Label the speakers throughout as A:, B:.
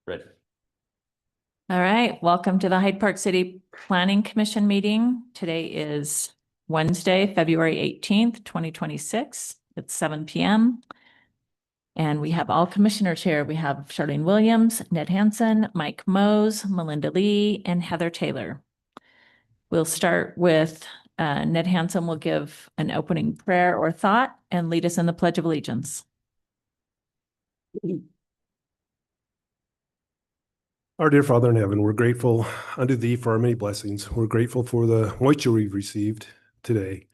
A: Ready.
B: All right, welcome to the Hyde Park City Planning Commission meeting. Today is Wednesday, February 18th, 2026. It's 7 p.m. And we have all commissioners here. We have Charlene Williams, Ned Hansen, Mike Mose, Melinda Lee, and Heather Taylor. We'll start with Ned Hansen will give an opening prayer or thought and lead us in the Pledge of Allegiance.
C: Our dear Father in heaven, we're grateful unto thee for our many blessings. We're grateful for the moisture we've received today.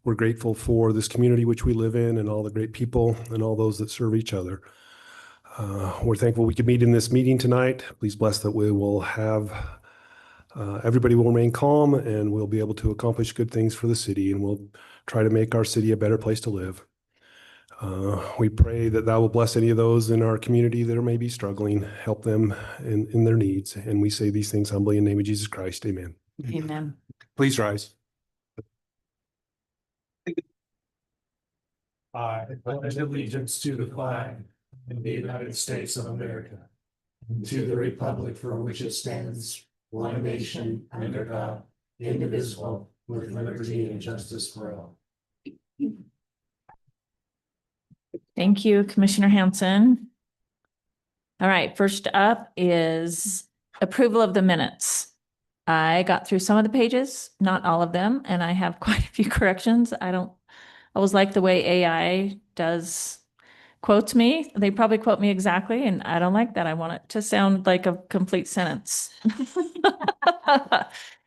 C: We're grateful for this community which we live in and all the great people and all those that serve each other. We're thankful we could meet in this meeting tonight. Please bless that we will have, everybody will remain calm and we'll be able to accomplish good things for the city, and we'll try to make our city a better place to live. We pray that thou will bless any of those in our community that are maybe struggling, help them in their needs. And we say these things humbly in the name of Jesus Christ. Amen.
B: Amen.
C: Please rise.
D: I pledge allegiance to the flag of the United States of America, and to the republic for which it stands, one nation, under God, indivisible, with liberty and justice for all.
B: Thank you, Commissioner Hansen. All right, first up is approval of the minutes. I got through some of the pages, not all of them, and I have quite a few corrections. I always like the way AI quotes me. They probably quote me exactly, and I don't like that. I want it to sound like a complete sentence.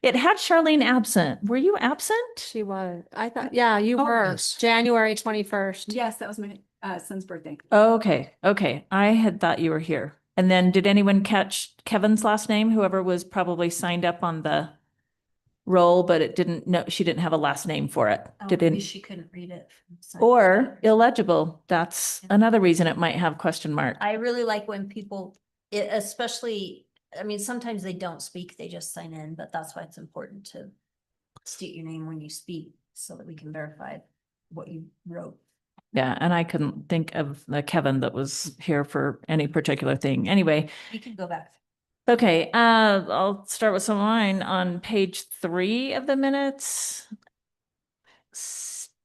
B: It had Charlene absent. Were you absent?
E: She was. I thought, yeah, you
D: Oh,
E: were.
D: yes.
E: January 21st.
F: Yes, that was my son's birthday.
B: Okay. I had thought you were here. And then did anyone catch Kevin's last name? Whoever was probably signed up on the roll, but she didn't have a last name for it.
F: Maybe she couldn't read it.
B: Or illegible. That's another reason it might have question mark.
G: I really like when people, especially, I mean, sometimes they don't speak, they just sign in, but that's why it's important to state your name when you speak so that we can verify what you wrote.
B: Yeah, and I couldn't think of the Kevin that was here for any particular thing. Anyway,
G: You can go back.
B: okay, I'll start with some of mine on page 3 of the minutes.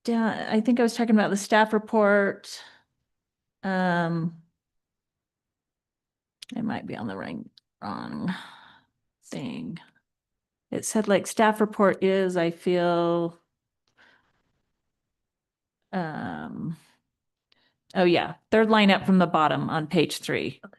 B: I think I was talking about the staff report. It might be on the wrong thing. It said like staff report is, I feel. Oh yeah, third line up from the bottom on page 3.
G: Okay.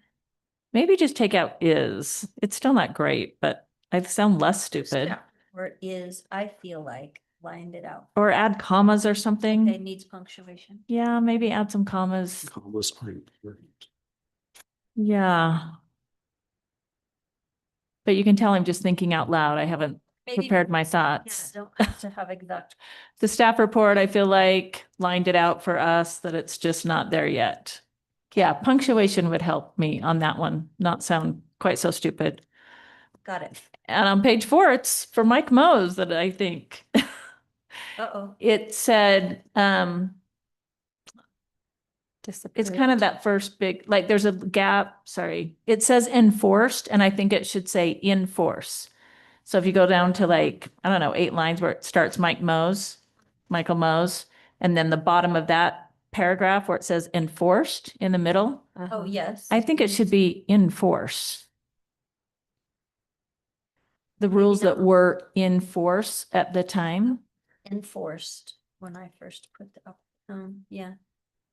B: Maybe just take out is. It's still not great, but I sound less stupid.
G: Where it is, I feel like lined it out.
B: Or add commas or
G: It
B: something.
G: needs punctuation.
B: Yeah, maybe add some commas.
D: Commas are important.
B: Yeah. But you can tell I'm just thinking out loud. I haven't
G: Maybe,
B: prepared my
G: yeah,
B: thoughts.
G: don't have to have exact.
B: The staff report, I feel like lined it out for us that it's just not there yet. Yeah, punctuation would help me on that one, not sound quite so stupid.
G: Got it.
B: And on page 4, it's for Mike Mose that I think
G: Uh-oh.
B: it said, it's kind of that first big, like there's a gap, sorry. It says enforced, and I think it should say enforce. So if you go down to like, I don't know, 8 lines where it starts Michael Mose, and then the bottom of that paragraph where it says enforced in the middle,
G: Oh, yes.
B: I think it should be enforce. The rules that were in force at the time.
G: Enforced when I first put the up. Yeah.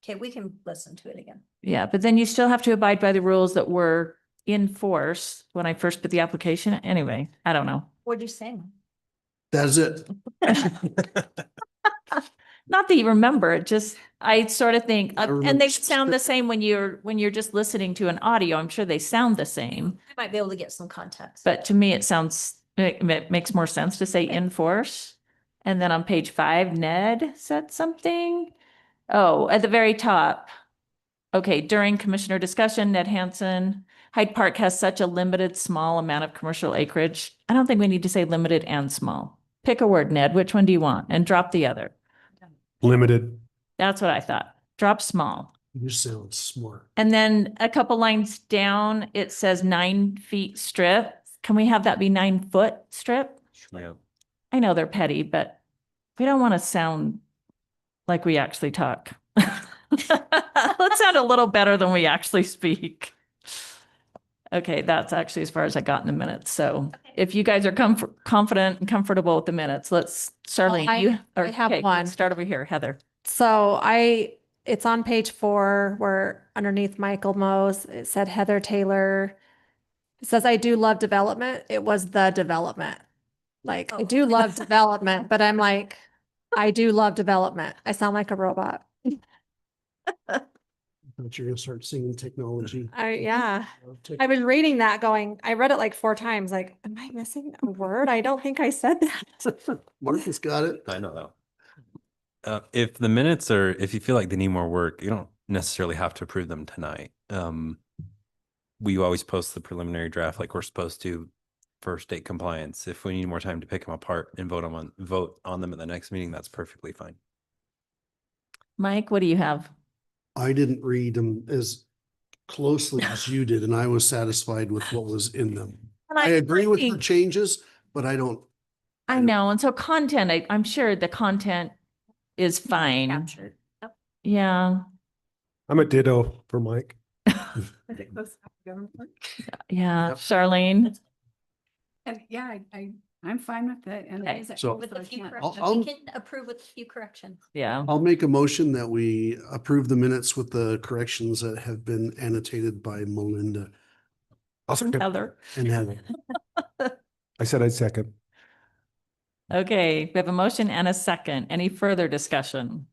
G: Okay, we can listen to it again.
B: Yeah, but then you still have to abide by the rules that were in force when I first put the application. Anyway, I don't know.
G: What'd you say?
D: That's it.
B: Not that you remember it, just I sort of think,
D: I remember-
B: and they sound the same when you're just listening to an audio. I'm sure they sound the same,
G: I might be able to get some context.
B: but to me, it makes more sense to say in force. And then on page 5, Ned said something. Oh, at the very top. Okay, during commissioner discussion, Ned Hansen, Hyde Park has such a limited, small amount of commercial acreage. I don't think we need to say limited and small. Pick a word, Ned. Which one do you want? And drop the other.
C: Limited.
B: That's what I thought. Drop small.
D: You sound smart.
B: And then a couple lines down, it says 9 feet strip. Can we have that be 9 foot strip?
A: Yeah.
B: I know they're petty, but we don't want to sound like we actually talk. Let's sound a little better than we actually speak. Okay, that's actually as far as I got in the minutes. So if you guys are confident and comfortable with the minutes, let's, Charlene,
E: I have
B: okay,
E: one.
B: let's start over here, Heather.
E: So it's on page 4 where underneath Michael Mose, it said Heather Taylor. It says, I do love development. It was the development. Like, I
G: Oh.
E: do love development, but I'm like, I do love development. I sound like a robot.
D: But you're gonna start singing technology.
E: Yeah. I was reading that going, I read it like 4 times, like, am I missing a word? I don't think I said that.
D: Marcus got it.
A: I know that. If the minutes are, if you feel like they need more work, you don't necessarily have to approve them tonight. We always post the preliminary draft like we're supposed to for state compliance. If we need more time to pick them apart and vote on them at the next meeting, that's perfectly fine.
B: Mike, what do you have?
D: I didn't read them as closely as you did, and I was satisfied with what was in them.
B: And
D: I agree with the
B: think-
D: changes, but I don't.
B: I know, and so content, I'm sure the content is fine.
G: Captured. Yep.
B: Yeah,
C: I'm a ditto for Mike.
B: yeah,
D: Yep.
B: Charlene.
F: And yeah, I'm fine with it. And
B: Okay.
F: it is-
D: So-
G: With a few
F: can't-
G: corrections.
D: I'll-
G: We can approve with a few corrections.
B: Yeah,
D: I'll make a motion that we approve the minutes with the corrections that have been annotated by Melinda
C: I'll second.
B: Heather.
D: and Heather.
C: I said I'd second.
B: Okay, we have a motion and a second. Any further discussion?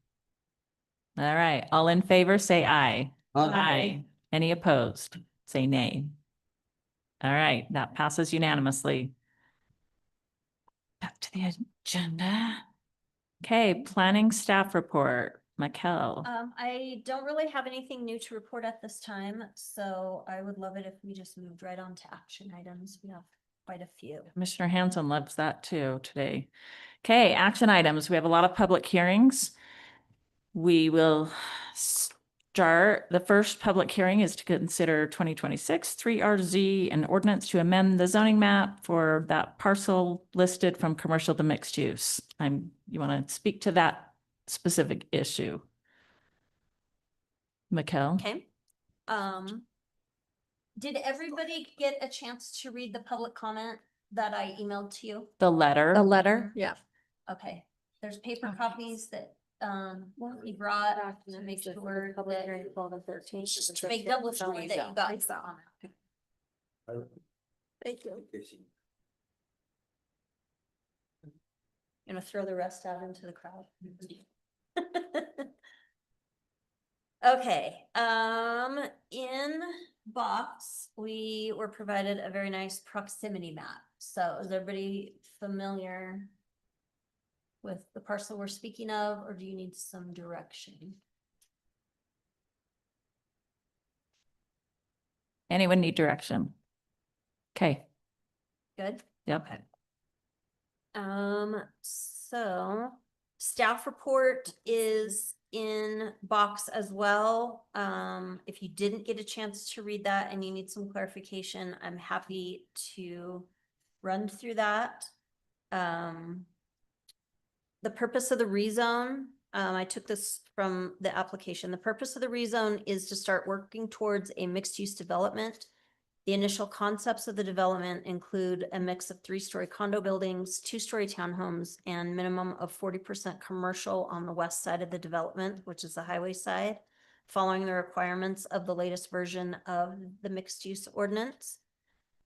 B: All right, all in favor, say aye. Aye. Any opposed? Say nay. All right, that passes unanimously. Back to the agenda. Okay, planning staff report. Mikel.
G: I don't really have anything new to report at this time, so I would love it if we just moved right on to action items. We have quite a few.
B: Commissioner Hanson loves that too today. Okay, action items. We have a lot of public hearings. We will start, the first public hearing is to consider 2026 3RZ, an ordinance to amend the zoning map for that parcel listed from commercial to mixed use. You want to speak to that specific issue? Mikel?
G: Okay. Did everybody get a chance to read the public comment that I emailed to you?
B: The letter?
E: The letter, yeah.
G: Okay, there's paper copies that, we brought to make sure that,
E: 12 and 13.
G: just to make double sure that you got the comment.
E: Thank you.
G: Gonna throw the rest out into the crowd. Okay, in box, we were provided a very nice proximity map. So is everybody familiar with the parcel we're speaking of, or do you need some direction?
B: Anyone need direction? Okay,
G: Good?
B: yep.
G: So staff report is in box as well. If you didn't get a chance to read that and you need some clarification, I'm happy to run through that. The purpose of the rezone, I took this from the application. The purpose of the rezone is to start working towards a mixed-use development. The initial concepts of the development include a mix of 3-story condo buildings, 2-story townhomes, and minimum of 40% commercial on the west side of the development, which is the highway side, following the requirements of the latest version of the mixed-use ordinance.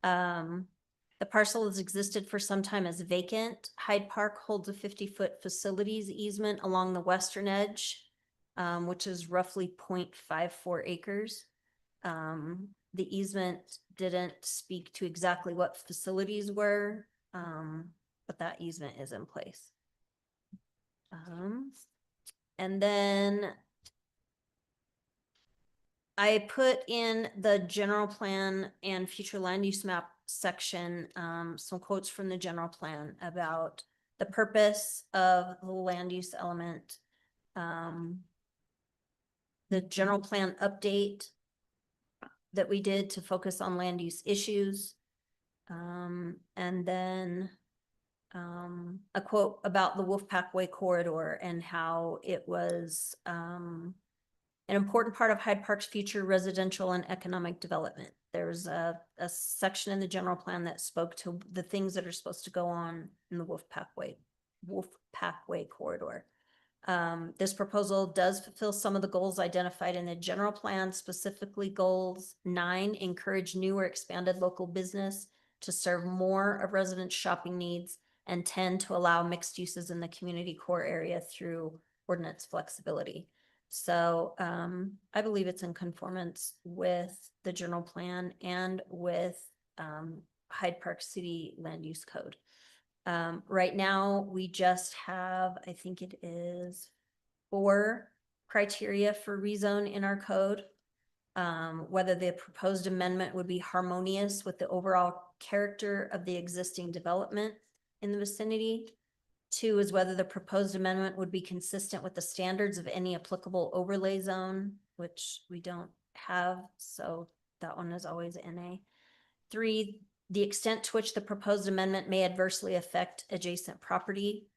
G: The parcel has existed for some time as vacant. Hyde Park holds a 50-foot facilities easement along the western edge, which is roughly 0.54 acres. The easement didn't speak to exactly what facilities were, but that easement is in place. And then I put in the general plan and future land use map section, some quotes from the general plan about the purpose of the land use element, the general plan update that we did to focus on land use issues. And then a quote about the Wolfpack Way corridor and how it was an important part of Hyde Park's future residential and economic development. There's a section in the general plan that spoke to the things that are supposed to go on in the Wolfpack Way corridor. This proposal does fulfill some of the goals identified in the general plan, specifically goals 9, encourage new or expanded local business to serve more of residents' shopping needs, and 10, to allow mixed uses in the community core area through ordinance flexibility. So I believe it's in conformance with the general plan and with Hyde Park City Land Use Code. Right now, we just have, I think it is 4 criteria for rezone in our code. Whether the proposed amendment would be harmonious with the overall character of the existing development in the vicinity. 2 is whether the proposed amendment would be consistent with the standards of any applicable overlay zone, which we don't have, so that one is always NA. 3, the extent to which the proposed amendment may adversely affect adjacent property.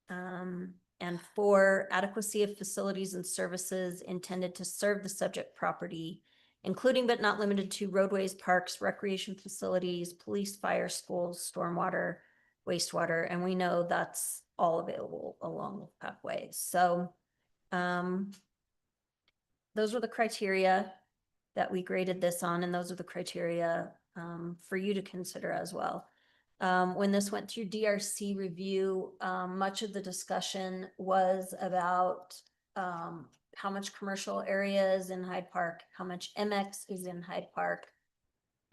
G: And 4, adequacy of facilities and services intended to serve the subject property, including but not limited to roadways, parks, recreation facilities, police, fire, schools, stormwater, wastewater, and we know that's all available along the pathway. So those were the criteria that we graded this on, and those are the criteria for you to consider as well. When this went through DRC review, much of the discussion was about how much commercial area is in Hyde Park, how much MX is in Hyde Park,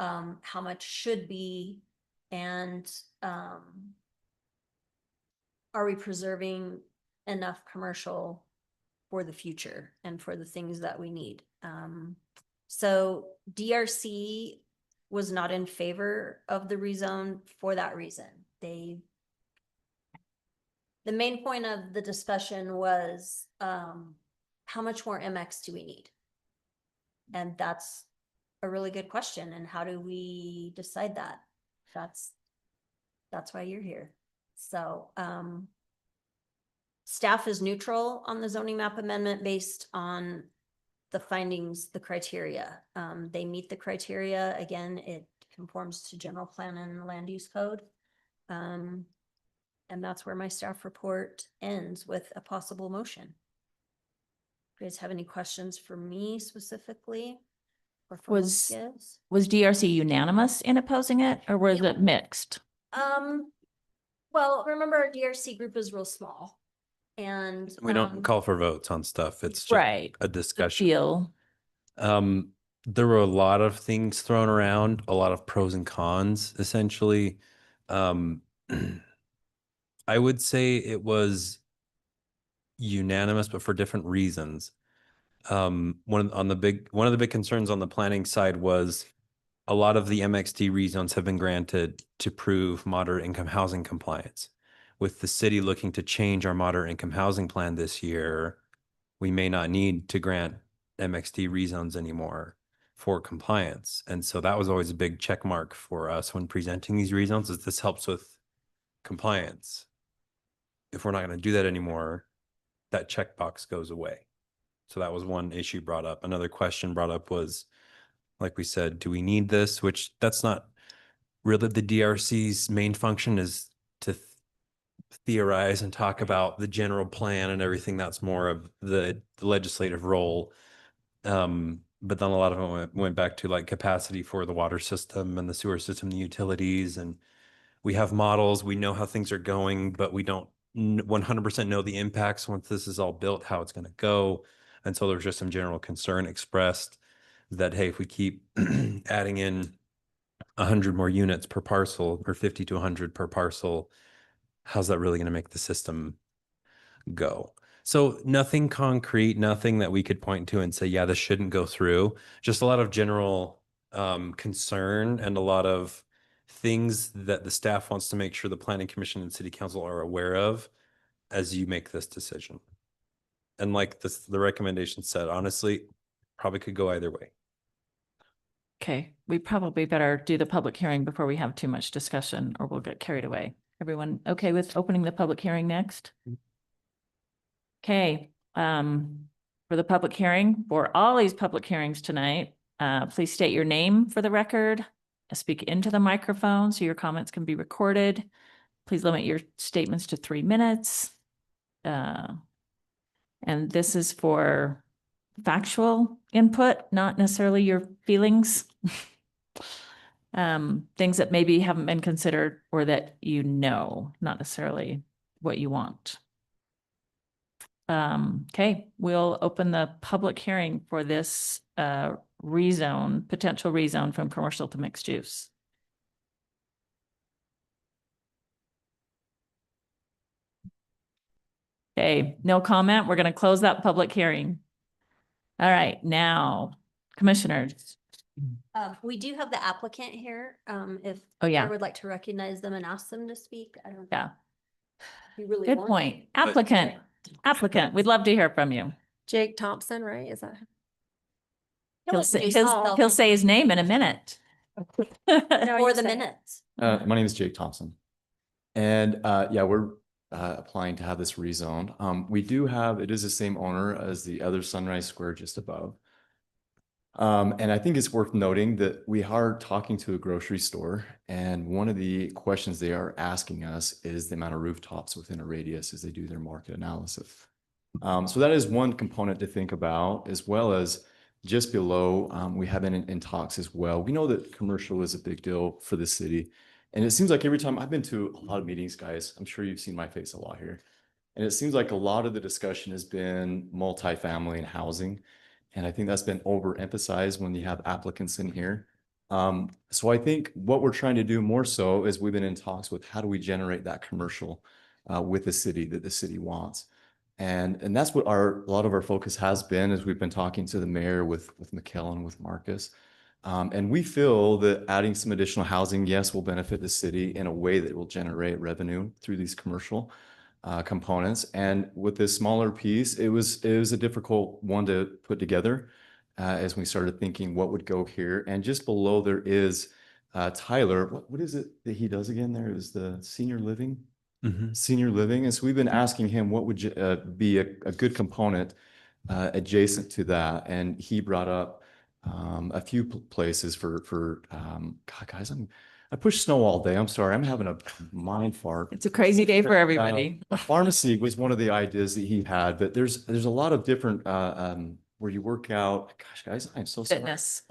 G: how much should be, and are we preserving enough commercial for the future and for the things that we need? So DRC was not in favor of the rezone for that reason. The main point of the discussion was how much more MX do we need? And that's a really good question. And how do we decide that? That's why you're here. So staff is neutral on the zoning map amendment based on the findings, the criteria. They meet the criteria. Again, it conforms to general plan and land use code. And that's where my staff report ends, with a possible motion. You guys have any questions for me specifically? Or for
B: Was
G: Liz?
B: DRC unanimous in opposing it, or was it mixed?
G: Well, remember our DRC group is real small. And
A: We don't call for votes on stuff. It's just
B: Right.
A: a
B: The
A: discussion.
B: feel.
A: There were a lot of things thrown around, a lot of pros and cons, essentially. I would say it was unanimous, but for different reasons. One of the big concerns on the planning side was a lot of the MXD rezones have been granted to prove moderate income housing compliance. With the city looking to change our moderate income housing plan this year, we may not need to grant MXD rezones anymore for compliance. And so that was always a big check mark for us when presenting these rezones, is this helps with compliance. If we're not going to do that anymore, that checkbox goes away. So that was one issue brought up. Another question brought up was, like we said, do we need this? Which that's not really the DRC's main function, is to theorize and talk about the general plan and everything. That's more of the legislative role. But then a lot of them went back to like capacity for the water system and the sewer system, the utilities, and we have models, we know how things are going, but we don't 100% know the impacts once this is all built, how it's going to go. And so there's just some general concern expressed that, hey, if we keep adding in 100 more units per parcel, or 50 to 100 per parcel, how's that really going to make the system go? So nothing concrete, nothing that we could point to and say, yeah, this shouldn't go through. Just a lot of general concern and a lot of things that the staff wants to make sure the planning commission and city council are aware of as you make this decision. And like this, the recommendation said, honestly, probably could go either way.
B: Okay, we probably better do the public hearing before we have too much discussion or we'll get carried away. Everyone okay with opening the public hearing next? Okay, for the public hearing, for all these public hearings tonight, please state your name for the record. Speak into the microphone so your comments can be recorded. Please limit your statements to 3 minutes. And this is for factual input, not necessarily your feelings. Things that maybe haven't been considered or that you know, not necessarily what you want. Okay, we'll open the public hearing for this rezone, potential rezone from commercial to mixed use. Okay, no comment. We're going to close that public hearing. All right, now, commissioners.
G: We do have the applicant here. If
B: Oh, yeah.
G: I would like to recognize them and ask them to speak. I don't.
B: Yeah.
G: You really
B: Good
G: want-
B: point. Applicant, we'd love to hear from you.
E: Jake Thompson, right? Is that?
B: He'll say, he'll
G: He'll
B: say his name in a minute.
G: for
E: you
G: the
E: say it.
G: minutes.
H: My name is Jake Thompson. And yeah, we're applying to have this rezoned. We do have, it is the same owner as the other Sunrise Square just above. And I think it's worth noting that we are talking to a grocery store, and one of the questions they are asking us is the amount of rooftops within a radius as they do their market analysis. So that is one component to think about, as well as just below, we have been in talks as well. We know that commercial is a big deal for the city. And it seems like every time I've been to a lot of meetings, guys, I'm sure you've seen my face a lot here. And it seems like a lot of the discussion has been multifamily and housing. And I think that's been overemphasized when you have applicants in here. So I think what we're trying to do more so is we've been in talks with how do we generate that commercial with the city that the city wants. And that's what a lot of our focus has been as we've been talking to the mayor with McKellen, with Marcus. And we feel that adding some additional housing, yes, will benefit the city in a way that will generate revenue through these commercial components. And with this smaller piece, it was a difficult one to put together as we started thinking what would go here. And just below there is Tyler. What is it that he does again? There is the senior living. Senior living. And so we've been asking him what would be a good component adjacent to that. And he brought up a few places for God, guys, I push snow all day. I'm sorry. I'm having a mind fart.
B: It's a crazy day for everybody.
H: Pharmacy was one of the ideas that he had, but there's a lot of different where you work out. Gosh, guys, I'm so sorry.
B: Fitness.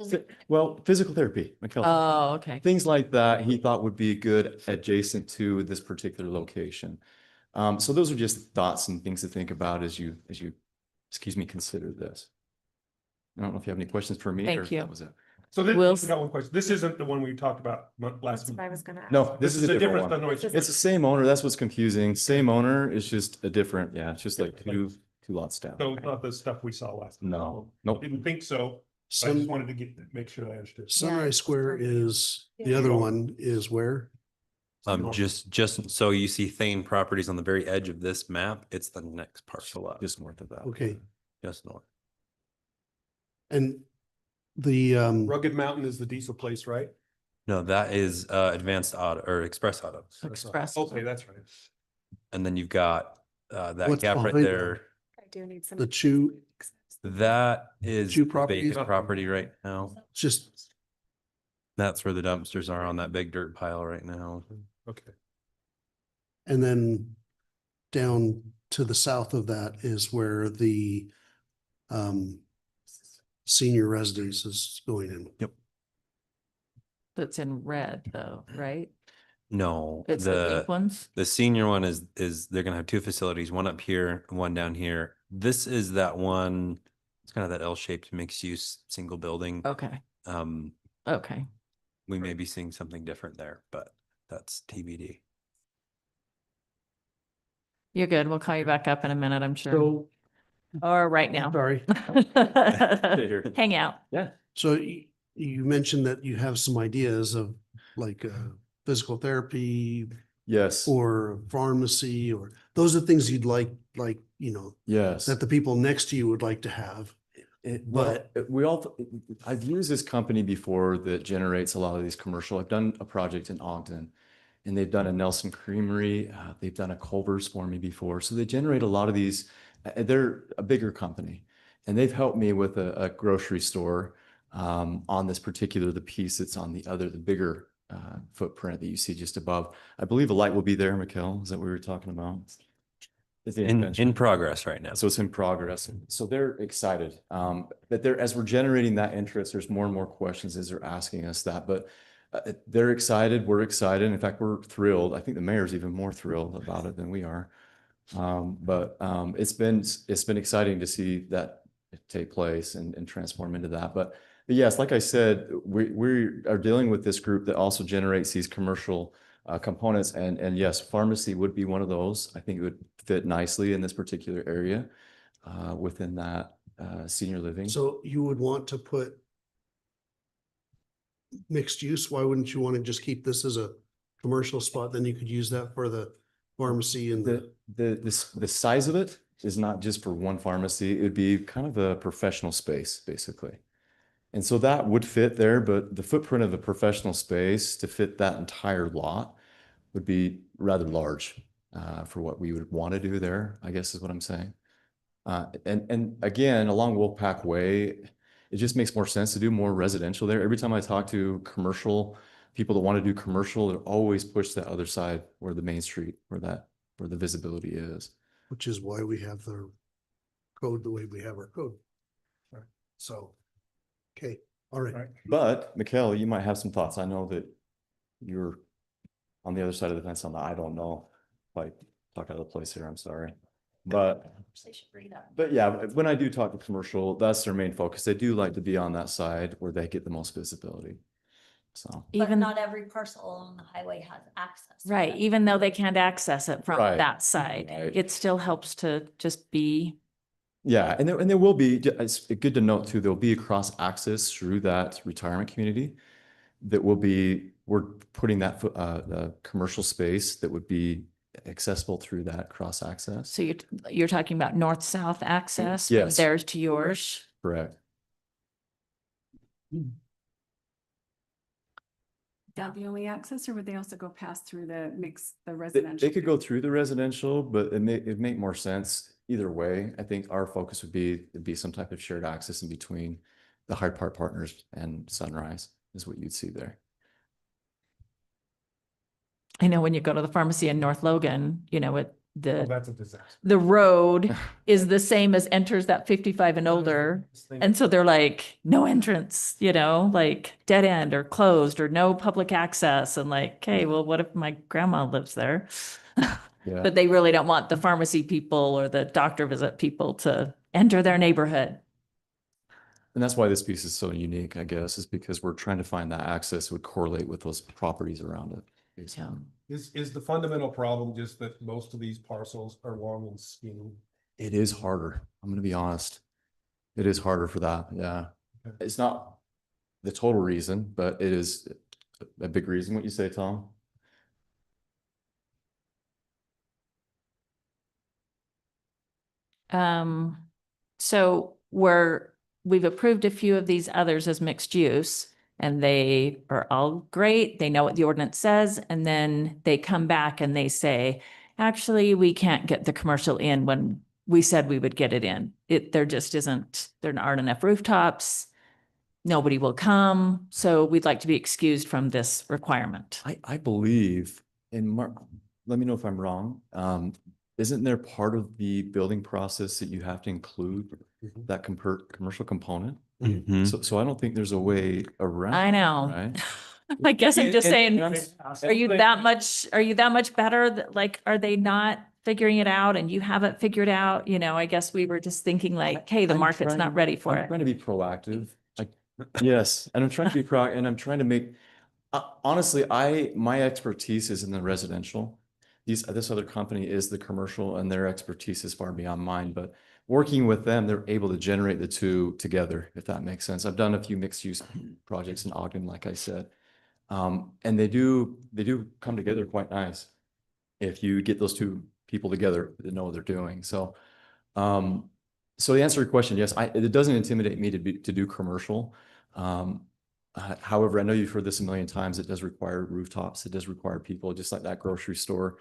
H: Well, physical therapy, McKellen.
B: Oh, okay.
H: Things like that he thought would be good adjacent to this particular location. So those are just thoughts and things to think about as you excuse me, consider this. I don't know if you have any questions for me.
B: Thank
H: or
B: you.
H: that was it.
C: So this,
B: Will-
C: I got one question. This isn't the one we talked about last
E: That's what I
C: week.
E: was gonna ask.
H: No, this is a different one.
C: No, it's
H: It's the same owner. That's what's confusing. Same owner. It's just a different, yeah, it's just like two lots down.
C: so it's not the stuff we saw last. week.
H: No, nope.
C: Didn't think so. I just wanted to make sure I understood.
E: Sunrise
I: Square is, the other one is where?
A: Just so you see Thane properties on the very edge of this map, it's the next parcel up,
H: Just north of that.
I: Okay,
A: just north.
I: and the,
C: Rugged Mountain is the diesel place, right?
A: No, that is Advanced Auto or Express Auto.
B: Express.
C: Okay, that's right.
A: And then you've got that
I: What's
A: gap right
I: behind
A: there.
E: I do need some.
I: the Chew,
A: That is
I: Two properties?
A: vacant property right now.
I: just,
A: That's where the dumpsters are on that big dirt pile right now.
C: Okay.
I: and then down to the south of that is where the senior residence is going in.
B: That's in red though, right?
A: No,
B: It's the pink ones.
A: the senior one is they're gonna have two facilities, one up here, one down here. This is that one, it's kind of that L-shaped mixed use single building.
B: Okay, okay.
A: We may be seeing something different there, but that's TBD.
B: You're good. We'll call you back up in a minute, I'm sure.
I: So,
B: Or right now.
I: sorry.
B: Hang out.
I: So you mentioned that you have some ideas of like physical therapy
H: Yes.
I: or pharmacy or those are things you'd like,
H: Yes.
I: that the people next to you would like to have.
H: But I've used this company before that generates a lot of these commercial. I've done a project in Ogden and they've done a Nelson Creamery. They've done a Culver's for me before. So they generate a lot of these. They're a bigger company and they've helped me with a grocery store on this the piece that's on the bigger footprint that you see just above. I believe a light will be there, Mikkel. Is that what we were talking about? Is the intention.
A: In progress right now.
H: So it's in progress. So they're excited. But as we're generating that interest, there's more and more questions as they're asking us that. But they're excited. We're excited. In fact, we're thrilled. I think the mayor's even more thrilled about it than we are. It's been exciting to see that take place and transform into that. But yes, like I said, we are dealing with this group that also generates these commercial components. And yes, pharmacy would be one of those. I think it would fit nicely in this particular area within that senior living.
I: So you would want to put mixed use? Why wouldn't you want to just keep this as a commercial spot? Then you could use that for the pharmacy and
H: the size of it is not just for one pharmacy. It would be kind of a professional space, basically. And so that would fit there, but the footprint of a professional space to fit that entire lot would be rather large for what we would want to do there, I guess is what I'm saying. And again, along Wolfpack Way, it just makes more sense to do more residential there. Every time I talk to commercial people that want to do commercial, they're always push that other side where the main street, where the visibility is.
I: which is why we have the code the way we have our code. Right. So, okay, all right.
H: But Mikkel, you might have some thoughts. I know that you're on the other side of the fence on that. I don't know. Like, talk out of the place here. I'm sorry. But yeah, when I do talk to commercial, that's their main focus. They do like to be on that side where they get the most visibility. So
G: But
B: Even,
G: not every parcel along the highway has access.
B: right, even though they can't access it from
H: Right.
B: that side,
H: Right.
B: it still helps to just be,
H: yeah, and there will be, it's good to note too, there'll be a cross access through that retirement community that will be, we're putting that the commercial space that would be accessible through that cross access.
B: so you're talking about north-south access? from
H: Yes.
B: Theirs to yours?
H: Correct.
F: That the only access, or would they also go past through the
H: They
F: residential?
H: could go through the residential, but it'd make more sense either way. I think our focus would be some type of shared access in between the Hyde Park Partners and Sunrise is what you'd see there.
B: I know when you go to the pharmacy in North Logan,
C: That's a disaster.
B: the road is the same as enters that 55 and older. And so they're like, no entrance, like dead end or closed or no public access. And like, okay, well, what if my grandma lives there?
H: Yeah.
B: But they really don't want the pharmacy people or the doctor visit people to enter their neighborhood.
H: And that's why this piece is so unique, I guess, is because we're trying to find that access would correlate with those properties around it.
B: So,
C: Is the fundamental problem just that most of these parcels are long and skinny?
H: It is harder. I'm going to be honest. It is harder for that. Yeah.
C: Okay.
H: It's not the total reason, but it is a big reason. What you say, Tom?
B: so we've approved a few of these others as mixed use. And they are all great. They know what the ordinance says. And then they come back and they say, actually, we can't get the commercial in when we said we would get it in. There just isn't, there aren't enough rooftops. Nobody will come. So we'd like to be excused from this requirement.
H: I believe let me know if I'm wrong. Isn't there part of the building process that you have to include that commercial component?
A: Mhm.
H: So I don't think there's a way around.
B: I know.
H: Right?
B: I guess I'm just saying,
H: And
B: are you that much better? Like, are they not figuring it out and you haven't figured out? I guess we were just thinking like, hey, the
H: I'm
B: market's not
H: trying-
B: ready for
H: I'm
B: it.
H: trying to be proactive. Yes, and I'm trying to be proactive, and I'm trying to make. Honestly, my expertise is in the residential. This other company is the commercial, and their expertise is far beyond mine. But working with them, they're able to generate the two together, if that makes sense. I've done a few mixed use projects in Ogden, like I said, and they do come together quite nice if you get those two people together that know what they're doing. So, so to answer your question, yes, it doesn't intimidate me to do commercial. However, I know you've heard this a million times. It does require rooftops. It does require people, just like that grocery store.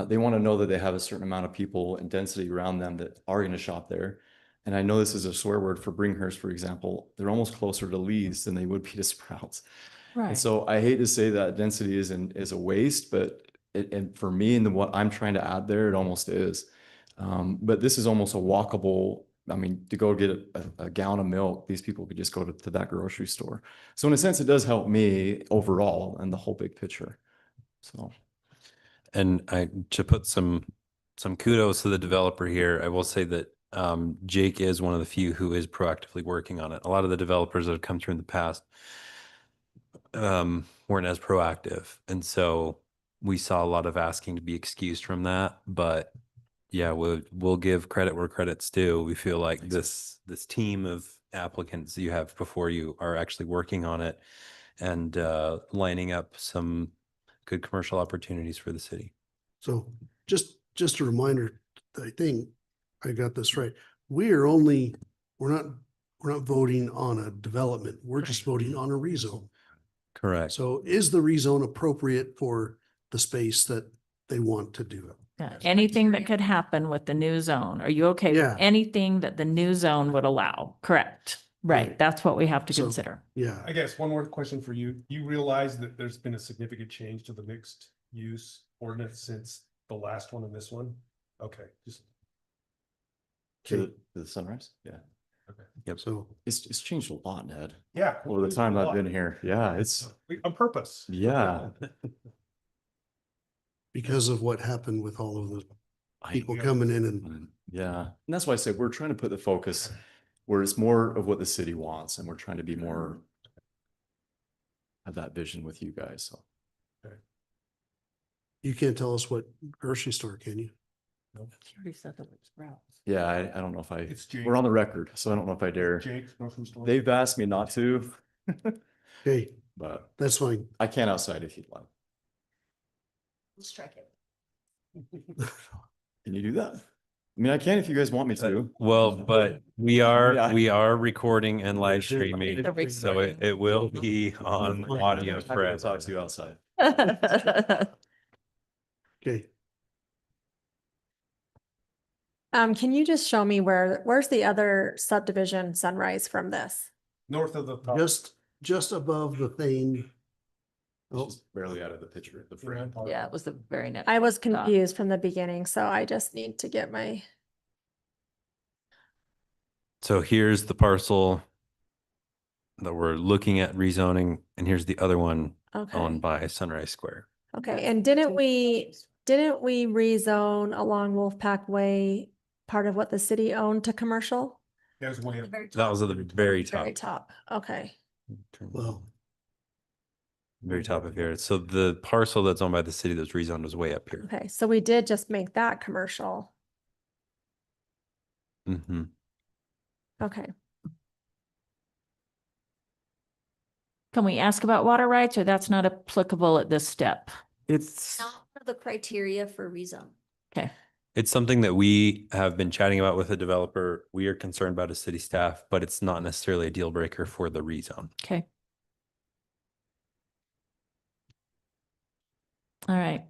H: They want to know that they have a certain amount of people and density around them that are going to shop there. And I know this is a swear word for Bringhurst, for example. They're almost closer to Lee's than they would be to Sprouts. And
B: Right.
H: so I hate to say that density is a waste, but and for me and what I'm trying to add there, it almost is. But this is almost a walkable. I mean, to go get a gallon of milk, these people could just go to that grocery store. So in a sense, it does help me overall and the whole big picture. So.
A: And to put some kudos to the developer here, I will say that Jake is one of the few who is proactively working on it. A lot of the developers that have come through in the past weren't as proactive. And so we saw a lot of asking to be excused from that. But yeah, we'll give credit where credit's due. We feel like this team of applicants you have before you are actually working on it and lining up some good commercial opportunities for the city.
I: So just a reminder, I think I got this right. We're not voting on a development. We're just voting on a rezone.
A: Correct.
I: So is the rezone appropriate for the space that they want to do it?
B: Yeah, anything that could happen with the new zone. Are you okay
I: Yeah.
B: with anything that the new zone would allow? Correct. Right.
I: Right.
B: That's what we have to
I: So-
B: consider.
I: Yeah.
C: I guess one more question for you. You realize that there's been a significant change to the mixed use ordinance since the last one and this one? Okay, just.
H: To the Sunrise? Yeah.
I: So
H: It's changed a lot, Ned,
C: Yeah.
H: over the time I've been here. Yeah, it's,
C: On purpose.
H: yeah.
I: because of what happened with all of the
H: I-
I: people coming in and
H: Yeah, and that's why I said we're trying to put the focus where it's more of what the city wants, and we're trying to be more have that vision with you guys. So
I: you can't tell us what grocery store, can you?
H: yeah, I don't know if
C: It's Jake.
H: we're on the record, so I don't know if I dare.
C: Jake's grocery store.
H: They've asked me not to,
I: Okay,
H: but
I: that's fine.
H: I can outside if you'd like.
G: Let's strike it.
H: Can you do that? I mean, I can if you guys want me to.
A: Well, but
H: Yeah.
A: we are recording and live streaming,
B: The
A: so it will be on audio
H: I'll
A: forever.
H: talk to you outside.
I: Okay,
E: Can you just show me where's the other subdivision Sunrise from this?
C: North of the. top.
I: just above the thing. Oh,
H: She's barely out of the picture, the frame.
B: Yeah, it was the very next.
E: I was
B: top.
E: confused from the beginning, so I just need to get my,
A: So here's the parcel that we're looking at rezoning, and here's the other one
E: okay.
A: owned by Sunrise Square.
E: Okay, and didn't we rezone along Wolfpack Way, part of what the city owned to commercial?
C: That was way up.
A: That was at the very top.
E: Very top, okay.
I: well,
A: Very top of here. So the parcel that's owned by the city that's rezoned was way up here.
E: Okay, so we did just make that commercial.
A: Mm-hmm.
E: Okay,
B: Can we ask about water rights, or that's not applicable at this step?
A: It's
G: Not one of the criteria for rezone.
B: Okay.
A: it's something that we have been chatting about with the developer. We are concerned about as city staff, but it's not necessarily a deal breaker for the rezone.
B: Okay. All right.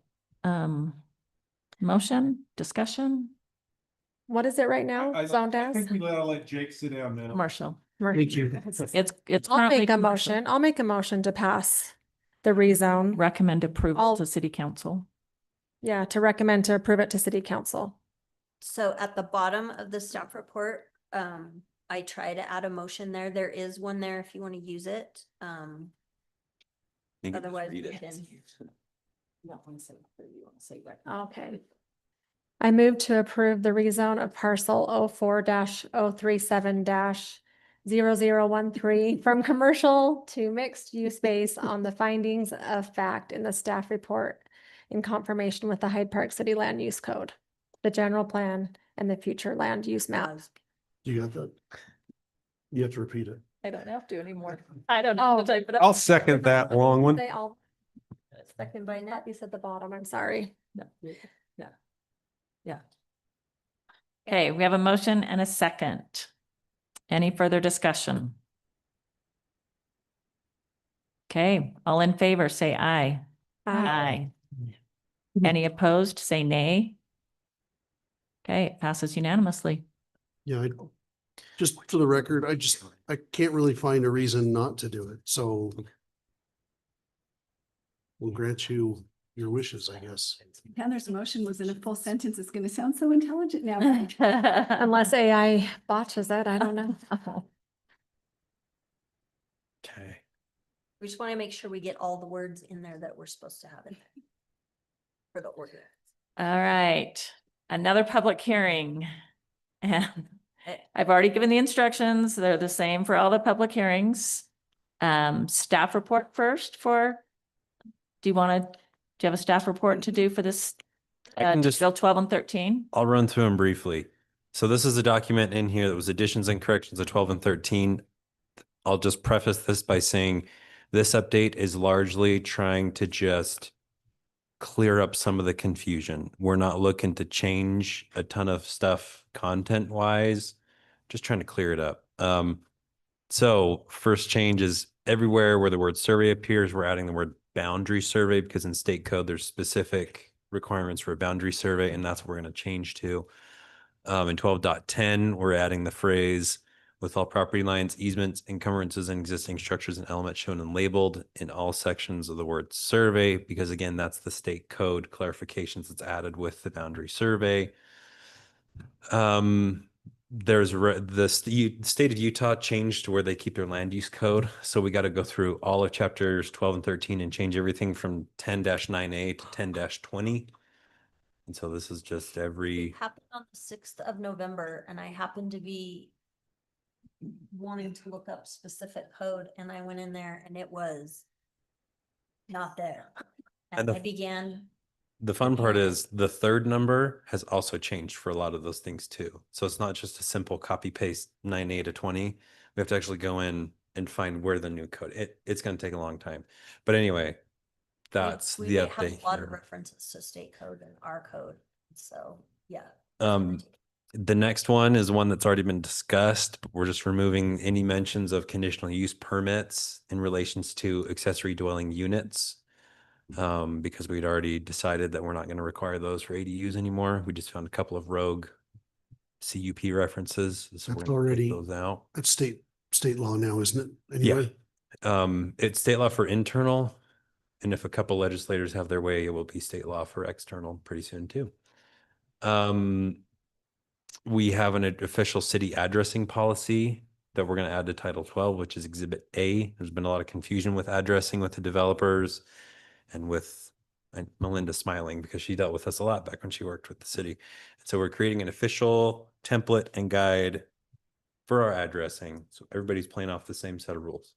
B: Motion, discussion,
E: what is it right now, zoned
C: I
E: as?
C: think we let Jake sit down now.
B: commercial.
I: thank you.
B: It's
E: I'll
B: currently
E: make a
B: commercial.
E: motion, I'll make a motion to pass the rezone.
B: Recommend approval
E: I'll-
B: to city council.
E: Yeah, to recommend to approve it to city council.
G: So at the bottom of the staff report, I try to add a motion there. There is one there if you want to use it.
A: You can just
G: Otherwise
A: read
G: we
A: it.
G: can.
E: Okay. I move to approve the rezone of parcel 04-037-0013 from commercial to mixed use space on the findings of fact in the staff report in confirmation with the Hyde Park City Land Use Code, the general plan and the future land use map.
I: You got that? You have to repeat it.
B: I don't have to anymore. I don't
E: know.
B: type it
C: I'll second that long one.
E: They all,
G: Second by Nat.
E: you said the bottom, I'm sorry.
B: No. Okay, we have a motion and a second. Any further discussion? Okay, all in favor, say aye. Aye. Any opposed, say nay. Okay, it passes unanimously.
I: Yeah, just for the record, I can't really find a reason not to do it, so we'll grant you your wishes, I guess.
F: Heather's motion was in a full sentence. It's gonna sound so intelligent now.
E: Unless AI botches it, I don't know.
A: Okay.
G: We just want to make sure we get all the words in there that we're supposed to have in there for the order.
B: All right, another public hearing. And I've already given the instructions. They're the same for all the public hearings. Staff report first do you have a staff report to do for this?
A: I can just-
B: Bill 12 and 13?
A: I'll run through them briefly. So this is a document in here that was additions and corrections of 12 and 13. I'll just preface this by saying this update is largely trying to just clear up some of the confusion. We're not looking to change a ton of stuff content wise, just trying to clear it up. So first change is everywhere where the word survey appears, we're adding the word boundary survey because in state code, there's specific requirements for a boundary survey, and that's what we're going to change to. In 12.10, we're adding the phrase with all property lines, easements, encumbrances, and existing structures and elements shown and labeled in all sections of the word survey, because again, that's the state code clarifications that's added with the boundary survey. There's the state of Utah changed to where they keep their land use code. So we got to go through all of chapters 12 and 13 and change everything from 10-9A to 10-20. And so this is just every.
G: It happened on the 6th of November, and I happened to be wanting to look up specific code, and I went in there and it was not there.
A: And
G: And I began,
A: The fun part is the third number has also changed for a lot of those things too. So it's not just a simple copy paste 9A to 20. We have to actually go in and find where the new code. It's going to take a long time. But anyway, that's
G: we
A: the
G: have
A: update
G: a lot of
A: here.
G: references to state code and our code, so, yeah.
A: The next one is one that's already been discussed, but we're just removing any mentions of conditional use permits in relations to accessory dwelling units. Because we'd already decided that we're not going to require those for ADUs anymore. We just found a couple of rogue CUP references. So we're
I: That's
A: gonna take
I: already-
A: those out.
I: That's state law now, isn't it? Anyway,
A: It's state law for internal. And if a couple legislators have their way, it will be state law for external pretty soon too. We have an official city addressing policy that we're going to add to Title 12, which is Exhibit A. There's been a lot of confusion with addressing with the developers and with Melinda smiling because she dealt with us a lot back when she worked with the city. So we're creating an official template and guide for our addressing. So everybody's playing off the same set of rules.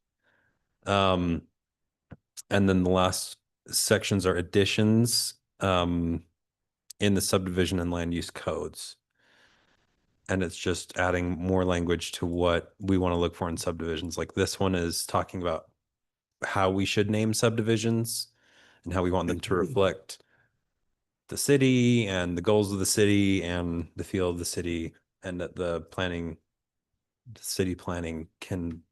A: And then the last sections are additions in the subdivision and land use codes. And it's just adding more language to what we want to look for in subdivisions. Like this one is talking about how we should name subdivisions and how we want them to reflect the city and the goals of the city and the feel of the city, and that the city planning can.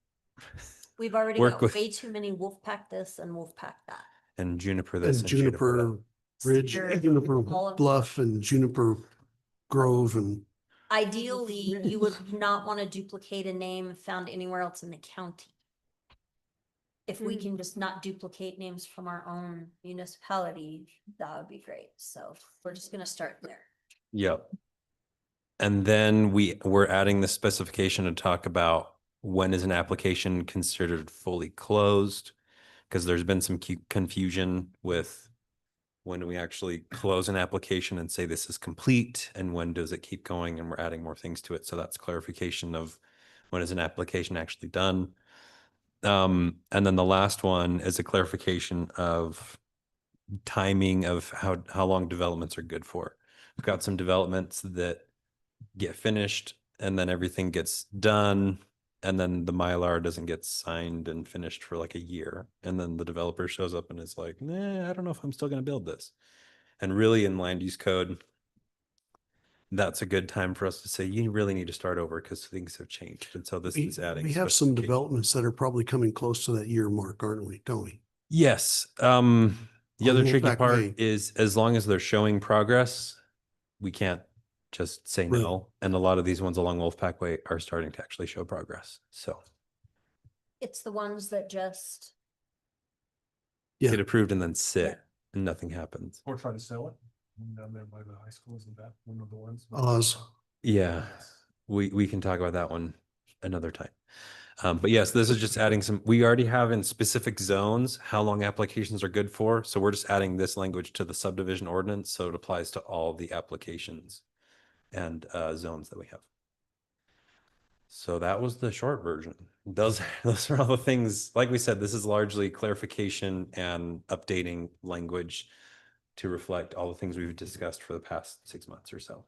G: We've already
A: Work
G: got
A: with-
G: way too many Wolfpack this and Wolfpack that.
A: And juniper this
I: and
A: and juniper that.
I: Juniper Ridge,
G: Cedar,
I: Juniper
G: all of-
I: Bluff and Juniper Grove and
G: Ideally, you would not want to duplicate a name found anywhere else in the county. If we can just not duplicate names from our own municipality, that would be great. So we're just gonna start there.
A: Yep. And then we're adding the specification to talk about when is an application considered fully closed? Because there's been some confusion with when do we actually close an application and say this is complete, and when does it keep going? And we're adding more things to it. So that's clarification of when is an application actually done. And then the last one is a clarification of timing of how long developments are good for. We've got some developments that get finished and then everything gets done, and then the Mylar doesn't get signed and finished for like a year. And then the developer shows up and is like, nah, I don't know if I'm still going to build this. And really in land use code, that's a good time for us to say, you really need to start over because things have changed. And so this
I: We
A: is adding.
I: we have some
A: specification.
I: developments that are probably coming close to that year mark, aren't we? Don't we?
A: Yes. The
I: On
A: other tricky
I: Wolfpack
A: part
I: Way.
A: is as long as they're showing progress, we can't just say
I: Right.
A: no. And a lot of these ones along Wolfpack Way are starting to actually show progress. So
G: It's the ones that just,
I: Yeah.
A: get approved and then sit and nothing happens.
D: Or try to sell it. Down there by the high school, isn't that one of the ones?
I: Oz.
A: Yeah, we can talk about that one another time. But yes, this is just adding some, we already have in specific zones how long applications are good for. So we're just adding this language to the subdivision ordinance. So it applies to all the applications and zones that we have. So that was the short version. Those are all the things, like we said, this is largely clarification and updating language to reflect all the things we've discussed for the past 6 months or so.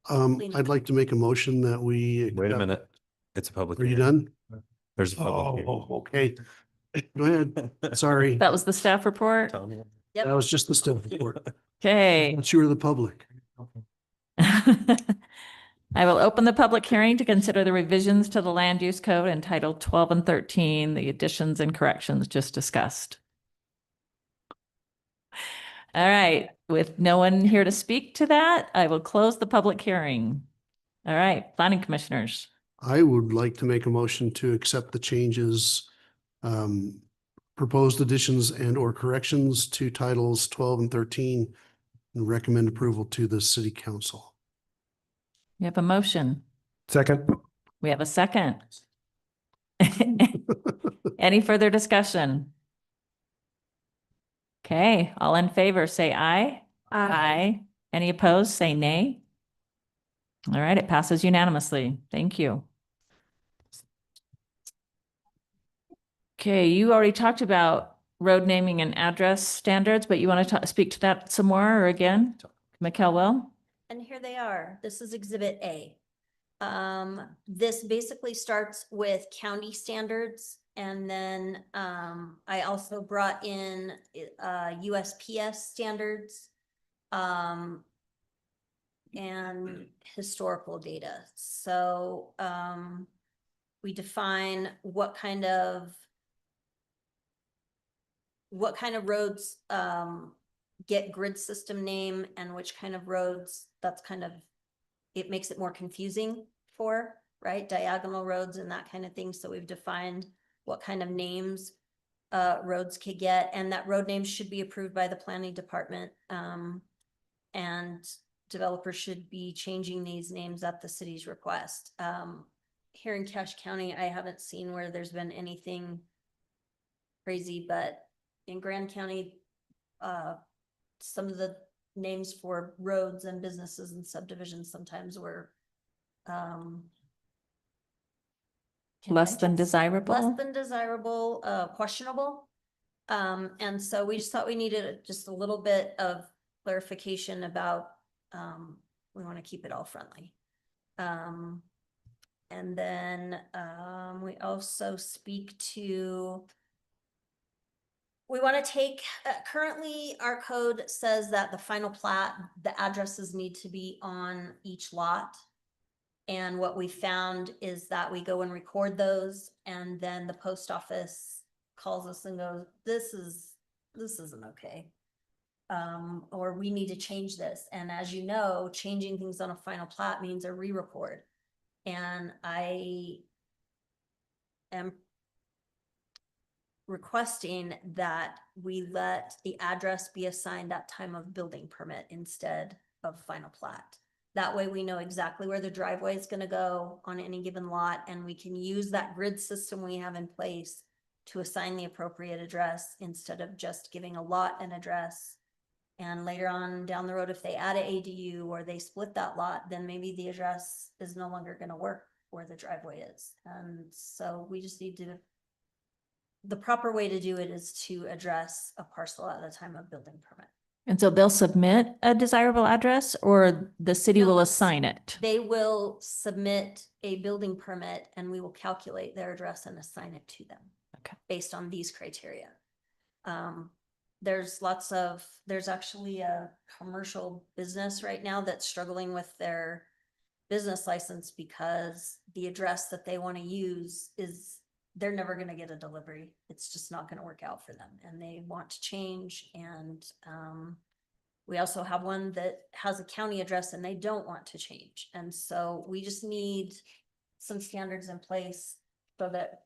I: I'd like to make a motion that we.
A: Wait a
I: accept-
A: minute. It's a public.
I: Are you
A: hearing.
I: done?
A: There's a public. hearing.
I: Oh, okay. Go ahead. Sorry.
B: That was the staff report.
A: Tell me.
I: That was just the stuff report.
B: Okay.
I: But you were the public.
B: I will open the public hearing to consider the revisions to the land use code entitled 12 and 13, the additions and corrections just discussed. All right, with no one here to speak to that, I will close the public hearing. All right, planning commissioners.
I: I would like to make a motion to accept the changes, proposed additions and or corrections to titles 12 and 13 and recommend approval to the city council.
B: We have a motion.
C: Second.
B: We have a second. Any further discussion? Okay, all in favor, say aye. Aye. Any opposed, say nay. All right, it passes unanimously. Thank you. Okay, you already talked about road naming and address standards, but you want to speak to that some more or again? McKelwell?
G: and here they are. This is Exhibit A. This basically starts with county standards. And then I also brought in USPS standards and historical data. So we define what kind of roads get grid system name and which kind of roads, that's kind of, it makes it more confusing for, right? Diagonal roads and that kind of thing. So we've defined what kind of names roads could get, and that road names should be approved by the planning department. And developers should be changing these names at the city's request. Here in Cache County, I haven't seen where there's been anything crazy, but in Grand County, some of the names for roads and businesses and subdivisions sometimes were
B: Less than desirable?
G: Less than desirable, questionable. And so we just thought we needed just a little bit of clarification about, we want to keep it all friendly. And then we also speak to, we want to take, currently our code says that the final plat, the addresses need to be on each lot. And what we found is that we go and record those, and then the post office calls us and goes, this isn't okay. Or we need to change this. And as you know, changing things on a final plat means a re-record. And I am requesting that we let the address be assigned at time of building permit instead of final plat. That way we know exactly where the driveway is going to go on any given lot, and we can use that grid system we have in place to assign the appropriate address instead of just giving a lot an address. And later on down the road, if they add an ADU or they split that lot, then maybe the address is no longer going to work where the driveway is. And so we just need to, the proper way to do it is to address a parcel at the time of building permit.
B: And so they'll submit a desirable address, or the city
G: No,
B: will
G: that's-
B: assign it?
G: They will submit a building permit and we will calculate their address and assign it to them.
B: Okay.
G: Based on these criteria. there's actually a commercial business right now that's struggling with their business license because the address that they want to use is, they're never going to get a delivery. It's just not going to work out for them and they want to change. And we also have one that has a county address and they don't want to change. And so we just need some standards in place so that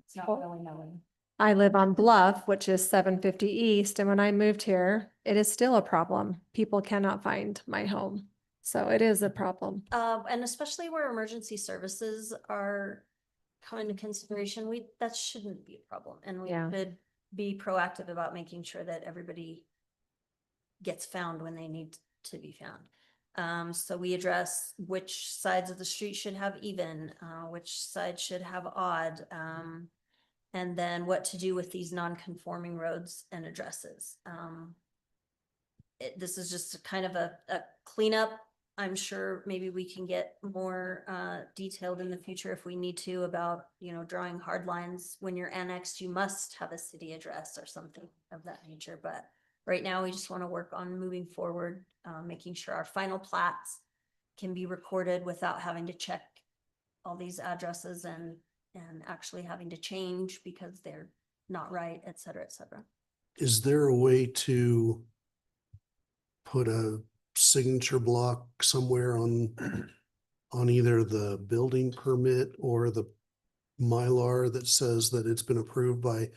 G: it's not really knowing.
E: I live on Bluff, which is 750 East, and when I moved here, it is still a problem. People cannot find my home. So it is a problem.
G: And especially where emergency services are coming into consideration, that shouldn't be a problem. And we
E: Yeah.
G: should be proactive about making sure that everybody gets found when they need to be found. So we address which sides of the street should have even, which side should have odd, and then what to do with these non-conforming roads and addresses. This is just kind of a cleanup. I'm sure maybe we can get more detailed in the future if we need to about, drawing hard lines. When you're annexed, you must have a city address or something of that nature. But right now, we just want to work on moving forward, making sure our final plats can be recorded without having to check all these addresses and actually having to change because they're not right, et cetera, et cetera.
I: Is there a way to put a signature block somewhere on either the building permit or the Mylar that says that it's been approved by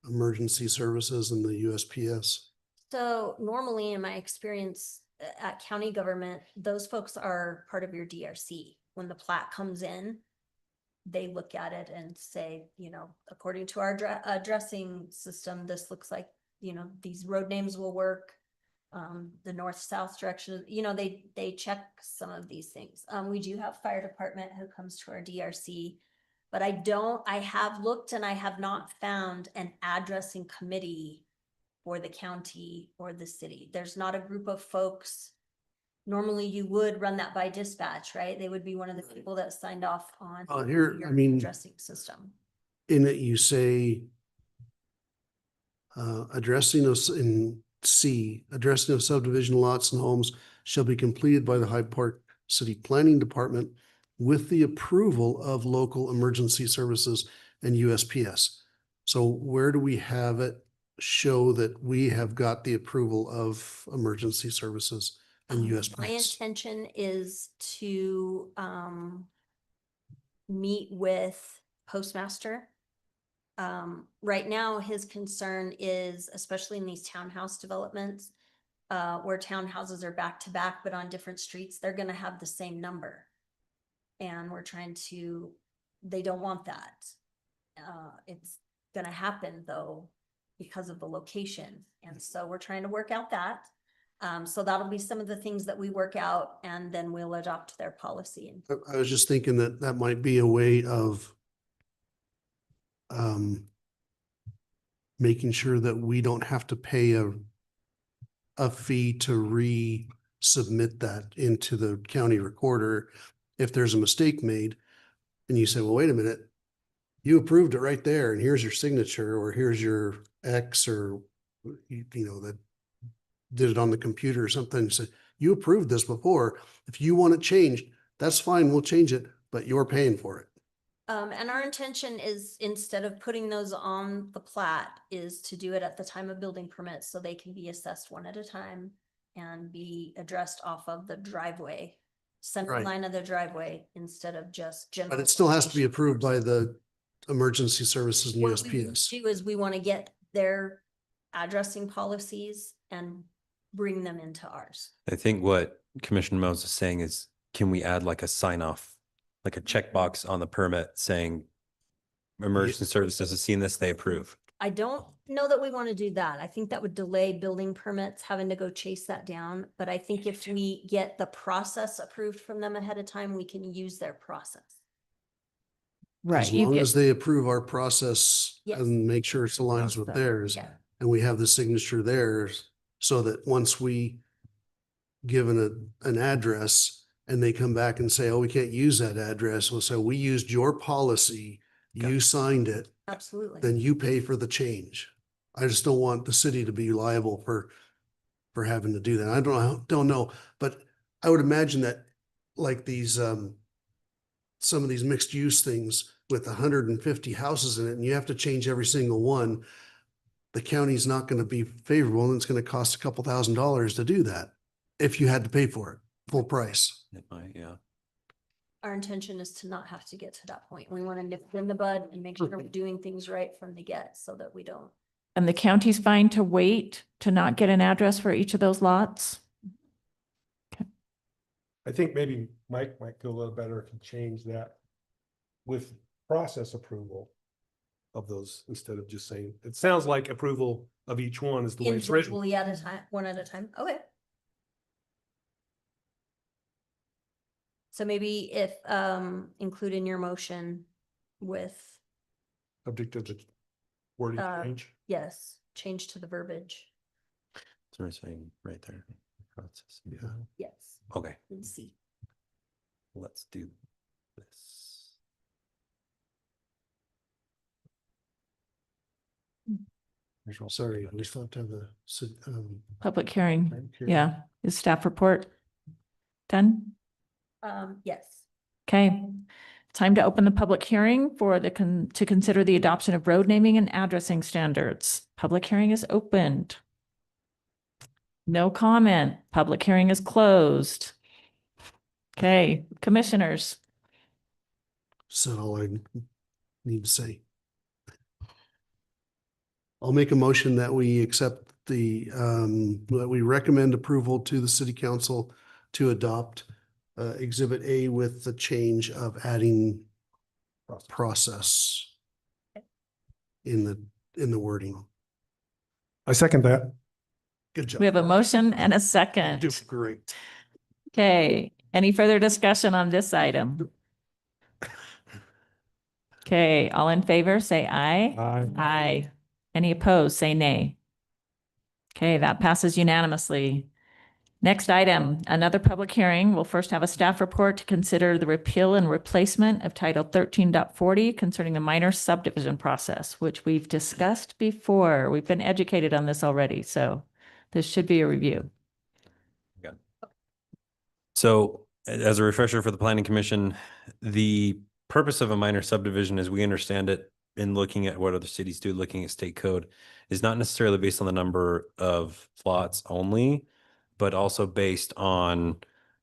I: emergency services and the USPS?
G: So normally in my experience at county government, those folks are part of your DRC. When the plat comes in, they look at it and say, according to our addressing system, this looks like, these road names will work. The north-south direction, they check some of these things. We do have fire department who comes to our DRC, but I have looked and I have not found an addressing committee for the county or the city. There's not a group of folks. Normally you would run that by dispatch, right? They would be one of the people that signed off on
I: Here,
G: your
I: I mean,
G: addressing system.
I: in it, you say addressing us in C, addressing of subdivision lots and homes shall be completed by the Hyde Park City Planning Department with the approval of local emergency services and USPS. So where do we have it show that we have got the approval of emergency services and
G: My
I: USPS?
G: intention is to meet with postmaster. Right now, his concern is, especially in these townhouse developments, where townhouses are back to back, but on different streets, they're gonna have the same number. And they don't want that. It's gonna happen though, because of the location. And so we're trying to work out that. So that'll be some of the things that we work out and then we'll adopt their policy.
I: I was just thinking that that might be a way of making sure that we don't have to pay a fee to resubmit that into the county recorder if there's a mistake made. And you say, well, wait a minute, you approved it right there and here's your signature, or here's your X, or that did it on the computer or something. You said, you approved this before. If you want it changed, that's fine, we'll change it, but you're paying for it.
G: And our intention is, instead of putting those on the plat, is to do it at the time of building permits so they can be assessed one at a time and be addressed off of the driveway, center
I: Right.
G: line of the driveway, instead of just general.
I: But it still has to be
G: location.
I: approved by the emergency services and
G: What we
I: USPS.
G: do is we want to get their addressing policies and bring them into ours.
A: I think what Commissioner Mose is saying is, can we add like a sign off, like a checkbox on the permit saying emergency services has seen this, they approve?
G: I don't know that we want to do that. I think that would delay building permits, having to go chase that down. But I think if we get the process approved from them ahead of time, we can use their process.
B: Right.
I: As
B: You
I: long
B: get,
I: as they approve our process
G: Yes.
I: and make sure it aligns with theirs,
G: Yeah.
I: and we have the signature there, so that once we give an address and they come back and say, oh, we can't use that address, we'll say, we used your policy, you signed it,
G: Absolutely.
I: then you pay for the change. I just don't want the city to be liable for having to do that. I don't know, but I would imagine that like these, some of these mixed use things with 150 houses in it, and you have to change every single one, the county's not going to be favorable, and it's going to cost a couple $1,000s to do that if you had to pay for it, full price.
A: It might, yeah.
G: Our intention is to not have to get to that point. We want to nip it in the bud and make sure we're doing things right from the get so that we don't.
B: And the county's fine to wait to not get an address for each of those lots?
C: I think maybe Mike might feel a little better if he changed that with process approval of those instead of just saying, it sounds like approval of each one is the way it's written.
G: Individually at a time, one at a time. Okay. So maybe if, include in your motion with,
C: Subject to the wording change.
G: yes, change to the verbiage.
A: So we're saying right there. Process.
C: Yeah.
G: Yes.
A: Okay,
G: And see.
A: let's do this.
I: Sorry, we still have to have the,
B: Public hearing,
I: public hearing.
B: yeah. Is staff report done?
G: Yes.
B: Okay. Time to open the public hearing for to consider the adoption of road naming and addressing standards. Public hearing is opened. No comment. Public hearing is closed. Okay, commissioners.
I: Said all I need to say. I'll make a motion that we accept that we recommend approval to the city council to adopt Exhibit A with the change of adding process in the wording.
C: I second that.
I: Good job.
B: We have a motion and a
I: Doing
B: second.
I: great.
B: Okay, any further discussion on this item? Okay, all in favor, say aye.
C: Aye.
B: Aye. Any opposed, say nay. Okay, that passes unanimously. Next item, another public hearing. We'll first have a staff report to consider the repeal and replacement of Title 13.40 concerning the minor subdivision process, which we've discussed before. We've been educated on this already, so this should be a review.
A: So as a refresher for the planning commission, the purpose of a minor subdivision, as we understand it, in looking at what other cities do, looking at state code, is not necessarily based on the number of lots only, but also based on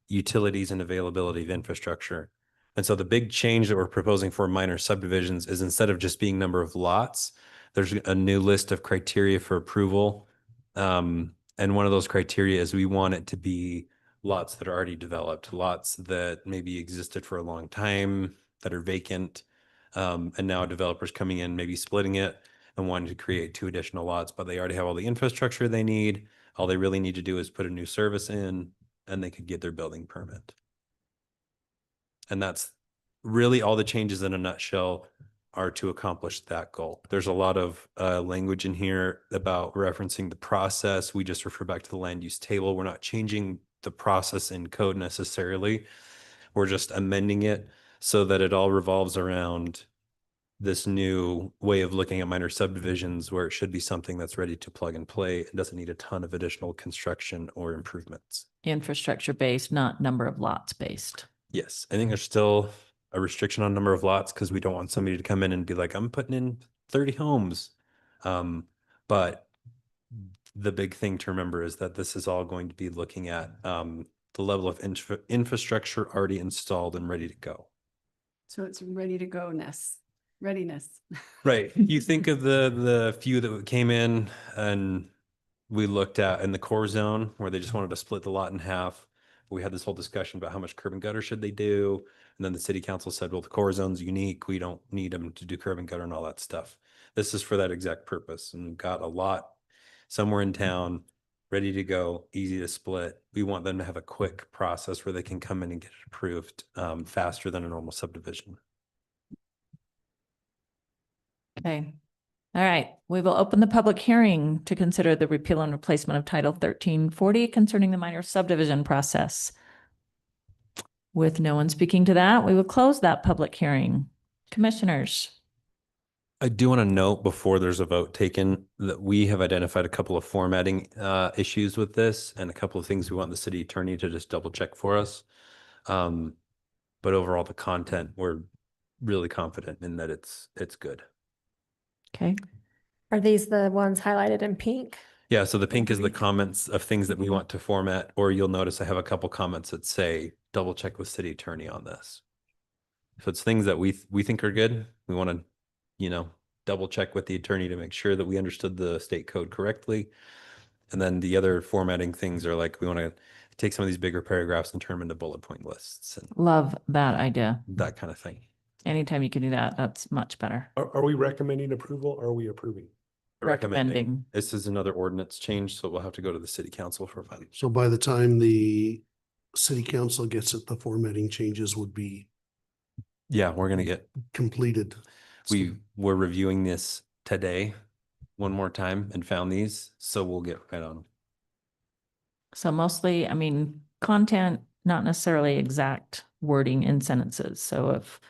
A: utilities and availability of infrastructure. And so the big change that we're proposing for minor subdivisions is instead of just being number of lots, there's a new list of criteria for approval. And one of those criteria is we want it to be lots that are already developed, lots that maybe existed for a long time, that are vacant. And now developers coming in, maybe splitting it and wanting to create 2 additional lots, but they already have all the infrastructure they need. All they really need to do is put a new service in and they could get their building permit. And that's really all the changes in a nutshell are to accomplish that goal. There's a lot of language in here about referencing the process. We just refer back to the land use table. We're not changing the process in code necessarily. We're just amending it so that it all revolves around this new way of looking at minor subdivisions where it should be something that's ready to plug and play and doesn't need a ton of additional construction or improvements.
B: Infrastructure based, not number of lots based.
A: Yes, I think there's still a restriction on number of lots because we don't want somebody to come in and be like, I'm putting in 30 homes. But the big thing to remember is that this is all going to be looking at the level of infrastructure already installed and ready to go.
F: So it's ready to go-ness, readiness.
A: Right. You think of the few that came in and we looked at in the core zone where they just wanted to split the lot in half. We had this whole discussion about how much curb and gutter should they do. And then the city council said, well, the core zone's unique. We don't need them to do curb and gutter and all that stuff. This is for that exact purpose. And we've got a lot somewhere in town ready to go, easy to split. We want them to have a quick process where they can come in and get it approved faster than a normal subdivision.
B: Okay. All right. We will open the public hearing to consider the repeal and replacement of Title 1340 concerning the minor subdivision process. With no one speaking to that, we will close that public hearing. Commissioners.
A: I do want to note before there's a vote taken that we have identified a couple of formatting issues with this and a couple of things we want the city attorney to just double check for us. But overall, the content, we're really confident in that it's good.
B: Okay,
E: Are these the ones highlighted in pink?
A: Yeah, so the pink is the comments of things that we want to format, or you'll notice I have a couple comments that say, double check with city attorney on this. So it's things that we think are good. We want to, double check with the attorney to make sure that we understood the state code correctly. And then the other formatting things are like, we want to take some of these bigger paragraphs and turn them into bullet point lists and
B: love that idea.
A: that kind of thing.
B: Anytime you can do that, that's much better.
C: Are we recommending approval or are we approving?
B: Recommending.
A: This is another ordinance change, so we'll have to go to the city council for final.
I: So by the time the city council gets it, the formatting changes would be
A: Yeah, we're gonna get,
I: completed.
A: we're reviewing this today one more time and found these, so we'll get right on them.
B: So mostly, I mean, content, not necessarily exact wording in sentences. So if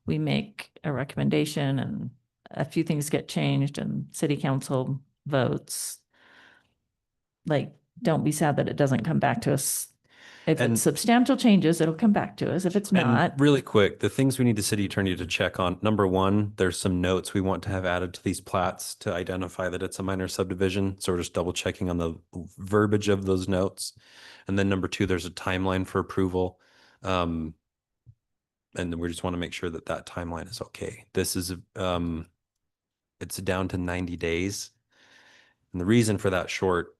B: we make a recommendation and a few things get changed and city council votes, like, don't be sad that it doesn't come back to us. If
A: And-
B: it's substantial changes, it'll come back to us. If it's
A: And
B: not,
A: really quick, the things we need the city attorney to check on, number one, there's some notes we want to have added to these plats to identify that it's a minor subdivision. So we're just double checking on the verbiage of those notes. And then number two, there's a timeline for approval. And then we just want to make sure that that timeline is okay. This is, it's down to 90 days. And the reason for that short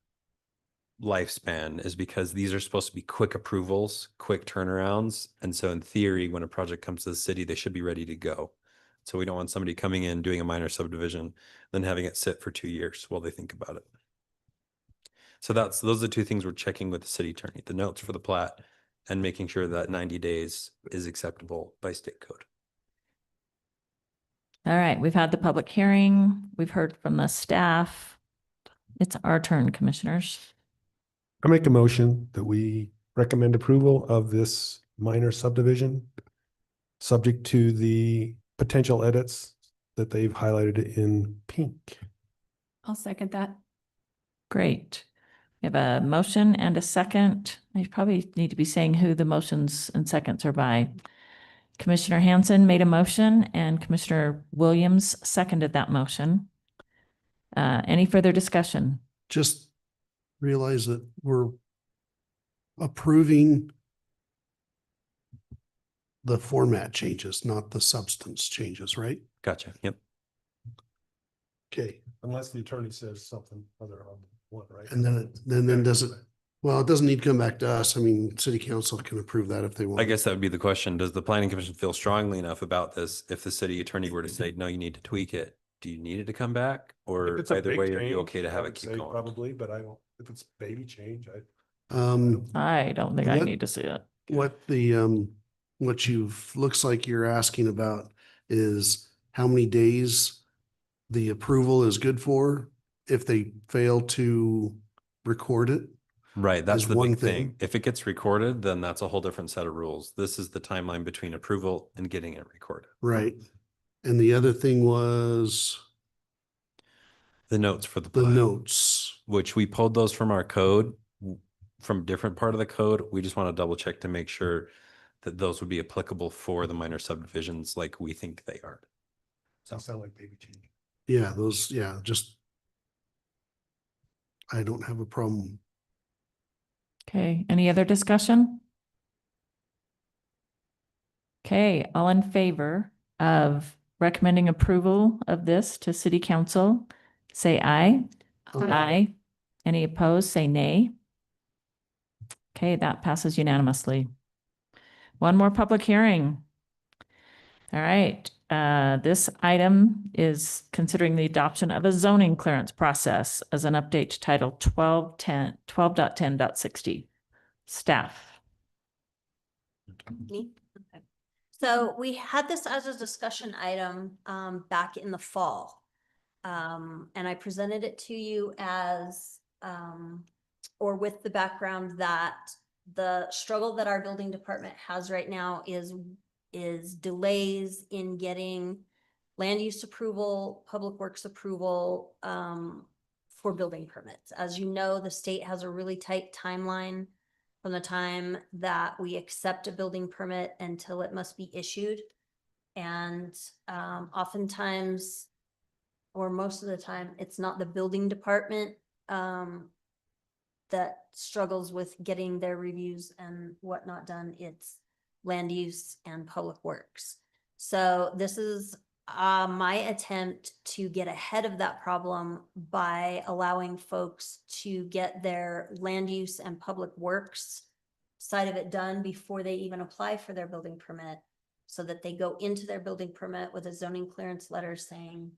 A: lifespan is because these are supposed to be quick approvals, quick turnarounds. And so in theory, when a project comes to the city, they should be ready to go. So we don't want somebody coming in, doing a minor subdivision, then having it sit for 2 years while they think about it. So those are the two things we're checking with the city attorney, the notes for the plat and making sure that 90 days is acceptable by state code.
B: all right, we've had the public hearing. We've heard from the staff. It's our turn, commissioners.
C: I make a motion that we recommend approval of this minor subdivision, subject to the potential edits that they've highlighted in pink.
F: I'll second that.
B: Great. We have a motion and a second. I probably need to be saying who the motions and seconds are by. Commissioner Hanson made a motion and Commissioner Williams seconded that motion. Any further discussion?
I: Just realize that we're approving the format changes, not the substance changes, right?
A: Gotcha. Yep.
I: Okay.
C: Unless the attorney says something other on one, right?
I: And then does it, well, it doesn't need to come back to us. I mean, city council can approve that if they want.
A: I guess that would be the question. Does the planning commission feel strongly enough about this? If the city attorney were to say, no, you need to tweak it, do you need it to come back?
C: If
A: Or
C: it's a
A: either
C: big
A: way, are
C: change,
A: you okay to
C: I
A: have
C: would
A: it keep
C: say
A: going?
C: Probably, but I don't, if it's baby change,
B: I don't think I
I: What-
B: need to see it.
I: What what looks like you're asking about is how many days the approval is good for if they fail to record it.
A: Right, that's
I: is
A: the
I: one
A: big thing.
I: thing.
A: If it gets recorded, then that's a whole different set of rules. This is the timeline between approval and getting it recorded.
I: Right. And the other thing was
A: The notes for the
I: the
A: plat,
I: notes.
A: which we pulled those from our code, from different part of the code. We just want to double check to make sure that those would be applicable for the minor subdivisions like we think they are.
C: sound like baby change.
I: Yeah, those, yeah, just I don't have a problem.
B: Okay, any other discussion? Okay, all in favor of recommending approval of this to city council, say aye. Aye. Any opposed, say nay. Okay, that passes unanimously. One more public hearing. All right, this item is considering the adoption of a zoning clearance process as an update to Title 12.10.60. Staff.
G: Me? Okay. So we had this as a discussion item back in the fall. And I presented it to you as or with the background that the struggle that our building department has right now is delays in getting land use approval, public works approval, for building permits. As you know, the state has a really tight timeline from the time that we accept a building permit until it must be issued. And oftentimes, or most of the time, it's not the building department that struggles with getting their reviews and whatnot done. It's land use and public works. So this is my attempt to get ahead of that problem by allowing folks to get their land use and public works side of it done before they even apply for their building permit, so that they go into their building permit with a zoning clearance letter saying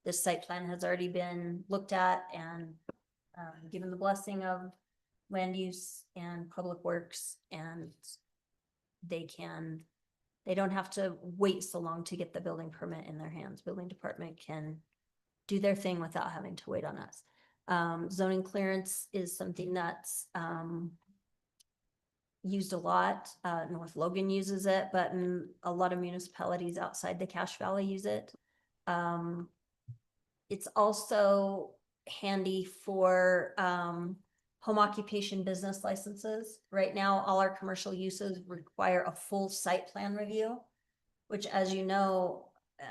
G: this site plan has already been looked at and given the blessing of land use and public works, and they don't have to wait so long to get the building permit in their hands. Building department can do their thing without having to wait on us. Zoning clearance is something that's used a lot. North Logan uses it, but a lot of municipalities outside the Cache Valley use it. It's also handy for home occupation business licenses. Right now, all our commercial uses require a full site plan review, which, as you know,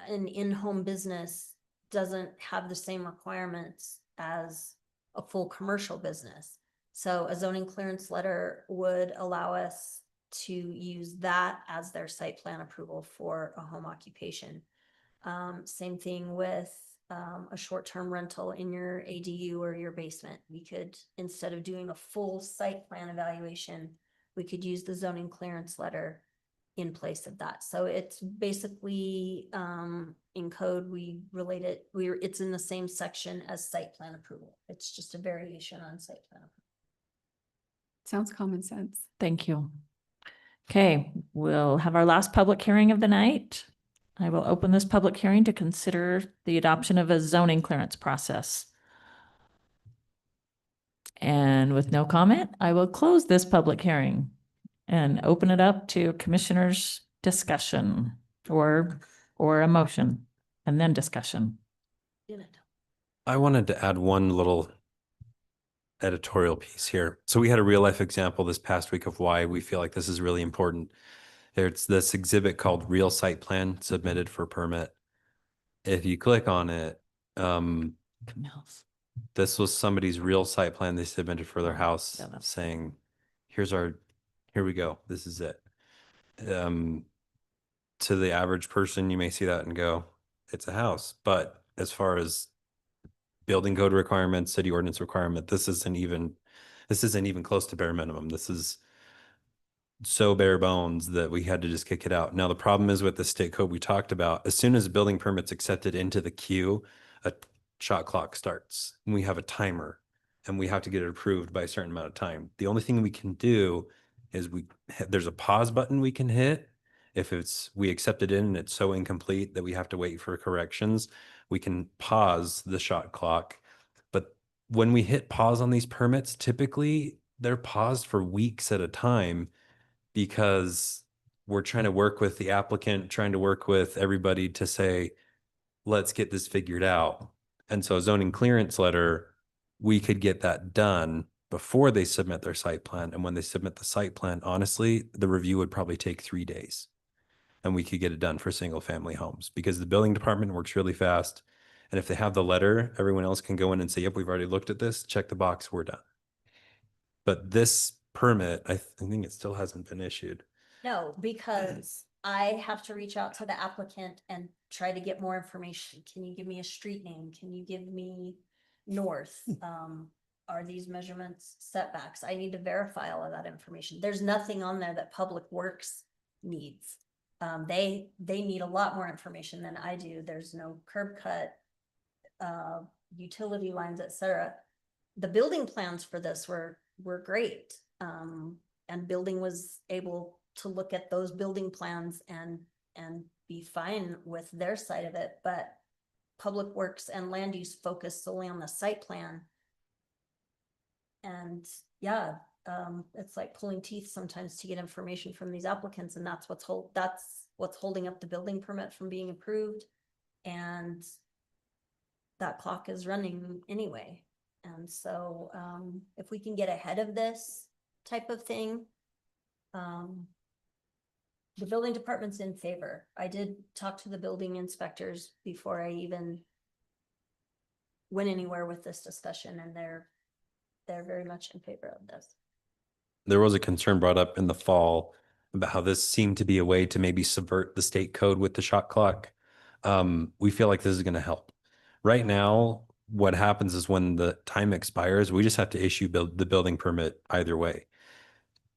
G: an in-home business doesn't have the same requirements as a full commercial business. So a zoning clearance letter would allow us to use that as their site plan approval for a home occupation. Same thing with a short-term rental in your ADU or your basement. We could, instead of doing a full site plan evaluation, we could use the zoning clearance letter in place of that. So it's basically in code, we relate it, it's in the same section as site plan approval. It's just a variation on site plan approval.
F: Sounds common sense.
B: Thank you. Okay, we'll have our last public hearing of the night. I will open this public hearing to consider the adoption of a zoning clearance process. And with no comment, I will close this public hearing and open it up to commissioners' discussion or a motion and then discussion.
A: I wanted to add one little editorial piece here. So we had a real life example this past week of why we feel like this is really important. It's this exhibit called Real Site Plan Submitted for Permit. If you click on it, this was somebody's real site plan they submitted for their house saying, here we go. This is it. To the average person, you may see that and go, it's a house. But as far as building code requirements, city ordinance requirement, this isn't even close to bare minimum. This is so bare bones that we had to just kick it out. Now, the problem is with the state code we talked about, as soon as a building permit's accepted into the queue, a shot clock starts and we have a timer and we have to get it approved by a certain amount of time. The only thing we can do is there's a pause button we can hit. If we accept it in and it's so incomplete that we have to wait for corrections, we can pause the shot clock. But when we hit pause on these permits, typically they're paused for weeks at a time, because we're trying to work with the applicant, trying to work with everybody to say, let's get this figured out. And so a zoning clearance letter, we could get that done before they submit their site plan. And when they submit the site plan, honestly, the review would probably take 3 days. And we could get it done for single family homes, because the building department works really fast. And if they have the letter, everyone else can go in and say, yep, we've already looked at this, check the box, we're done. But this permit, I think it still hasn't been issued.
G: No, because I have to reach out to the applicant and try to get more information. Can you give me a street name? Can you give me north? Are these measurements setbacks? I need to verify all of that information. There's nothing on there that Public Works needs. They need a lot more information than I do. There's no curb cut, utility lines, etc. The building plans for this were great. And building was able to look at those building plans and be fine with their side of it, but Public Works and land use focus solely on the site plan. And yeah, it's like pulling teeth sometimes to get information from these applicants, and that's what's holding up the building permit from being approved and that clock is running anyway. And so, if we can get ahead of this type of thing, the building department's in favor. I did talk to the building inspectors before I even went anywhere with this discussion, and they're very much in favor of this.
A: There was a concern brought up in the fall about how this seemed to be a way to maybe subvert the state code with the shot clock. We feel like this is going to help. Right now, what happens is when the time expires, we just have to issue the building permit either way.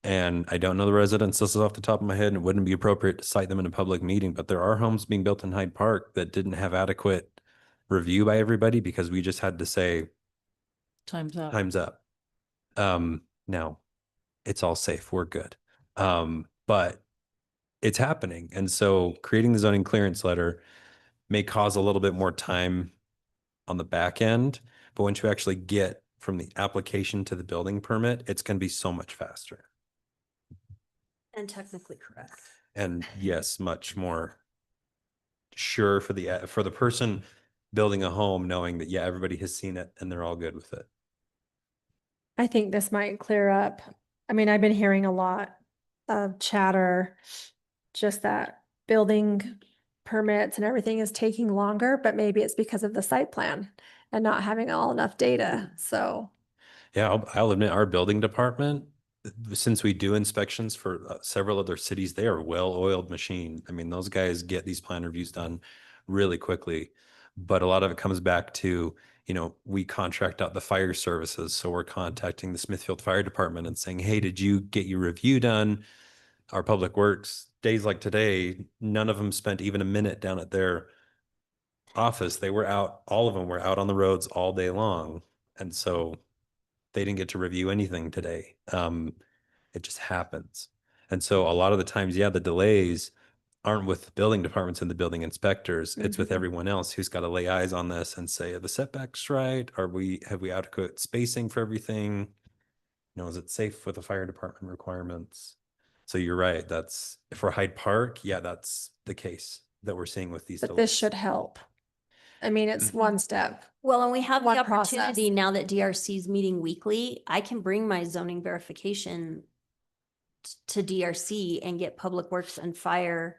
A: And I don't know the residents, this is off the top of my head, and it wouldn't be appropriate to cite them in a public meeting, but there are homes being built in Hyde Park that didn't have adequate review by everybody because we just had to say,
B: Time's up.
A: time's up. Now it's all safe. We're good. But it's happening. And so creating the zoning clearance letter may cause a little bit more time on the back end, but once you actually get from the application to the building permit, it's going to be so much faster.
G: And technically correct.
A: And yes, much more sure for the person building a home, knowing that, yeah, everybody has seen it and they're all good with it.
E: I think this might clear up. I mean, I've been hearing a lot of chatter, just that building permits and everything is taking longer, but maybe it's because of the site plan and not having all enough data. So,
A: Yeah, I'll admit our building department, since we do inspections for several other cities, they are a well-oiled machine. I mean, those guys get these plan reviews done really quickly. But a lot of it comes back to, we contract out the fire services. So we're contacting the Smithfield Fire Department and saying, hey, did you get your review done? Our public works, days like today, none of them spent even a minute down at their office. They were out, all of them were out on the roads all day long. And so they didn't get to review anything today. It just happens. And so a lot of the times, yeah, the delays aren't with the building departments and the building inspectors. It's with
E: Mhm.
A: everyone else who's got to lay eyes on this and say, are the setbacks right? Have we adequate spacing for everything? Is it safe with the fire department requirements? So you're right. That's for Hyde Park. Yeah, that's the case that we're seeing with these
E: but this
A: delays.
E: should help. I mean, it's one step.
G: Well, and we have the
E: One
G: opportunity
E: process.
G: now that DRC is meeting weekly, I can bring my zoning verification to DRC and get Public Works and Fire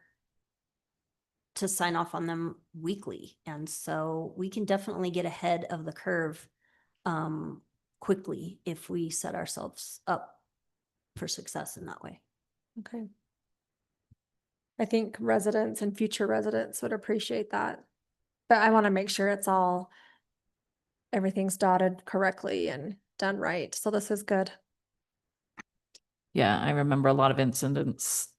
G: to sign off on them weekly. And so we can definitely get ahead of the curve quickly if we set ourselves up for success in that way.
E: Okay. I think residents and future residents would appreciate that. But I want to make sure everything's dotted correctly and done right. So this is good.
B: Yeah, I remember a lot of incidents.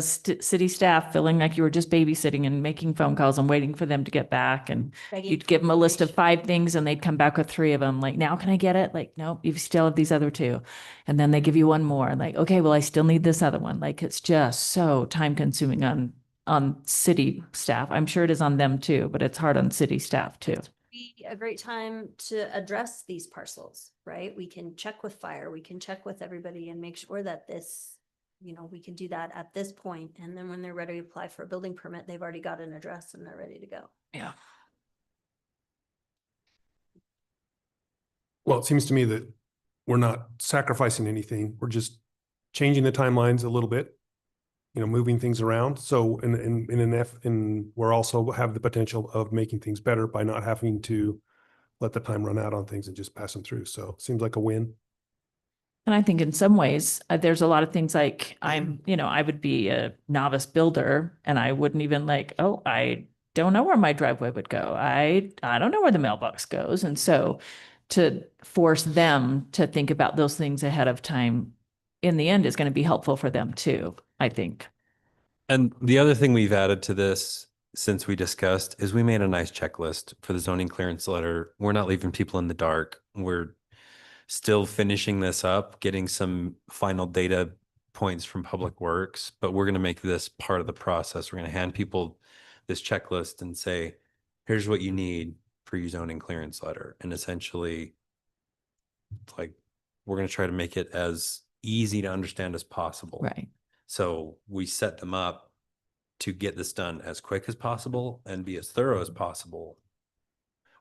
B: City staff feeling like you were just babysitting and making phone calls and waiting for them to get back. And
G: Begging
B: you'd
G: for
B: give them a list of
G: information.
B: 5 things and they'd come back with 3 of them. Like, now can I get it? Like, nope, you still have these other 2. And then they give you one more. Like, okay, well, I still need this other one. Like, it's just so time consuming on city staff. I'm sure it is on them too, but it's hard on city staff too.
G: Be a great time to address these parcels, right? We can check with fire, we can check with everybody and make sure that this, we can do that at this point. And then when they're ready to apply for a building permit, they've already got an address and they're ready to go.
B: Yeah.
C: Well, it seems to me that we're not sacrificing anything. We're just changing the timelines a little bit, moving things around. So and we're also have the potential of making things better by not having to let the time run out on things and just pass them through. So it seems like a win.
B: And I think in some ways, there's a lot of things like I would be a novice builder and I wouldn't even I don't know where my driveway would go. I don't know where the mailbox goes. And so to force them to think about those things ahead of time in the end is going to be helpful for them too, I think.
A: And the other thing we've added to this since we discussed is we made a nice checklist for the zoning clearance letter. We're not leaving people in the dark. We're still finishing this up, getting some final data points from Public Works, but we're going to make this part of the process. We're going to hand people this checklist and say, here's what you need for your zoning clearance letter. And essentially, we're going to try to make it as easy to understand as possible.
B: Right.
A: So we set them up to get this done as quick as possible and be as thorough as possible.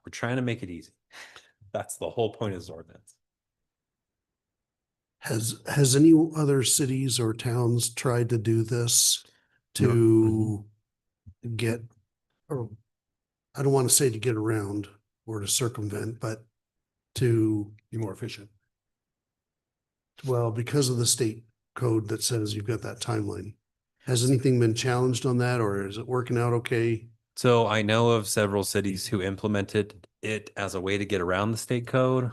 A: We're trying to make it easy. That's the whole point of this ordinance.
I: Has any other cities or towns tried to do this to get, or I don't want to say to get around or to circumvent, but to,
C: Be more efficient.
I: well, because of the state code that says you've got that timeline. Has anything been challenged on that, or is it working out okay?
A: So I know of several cities who implemented it as a way to get around the state code,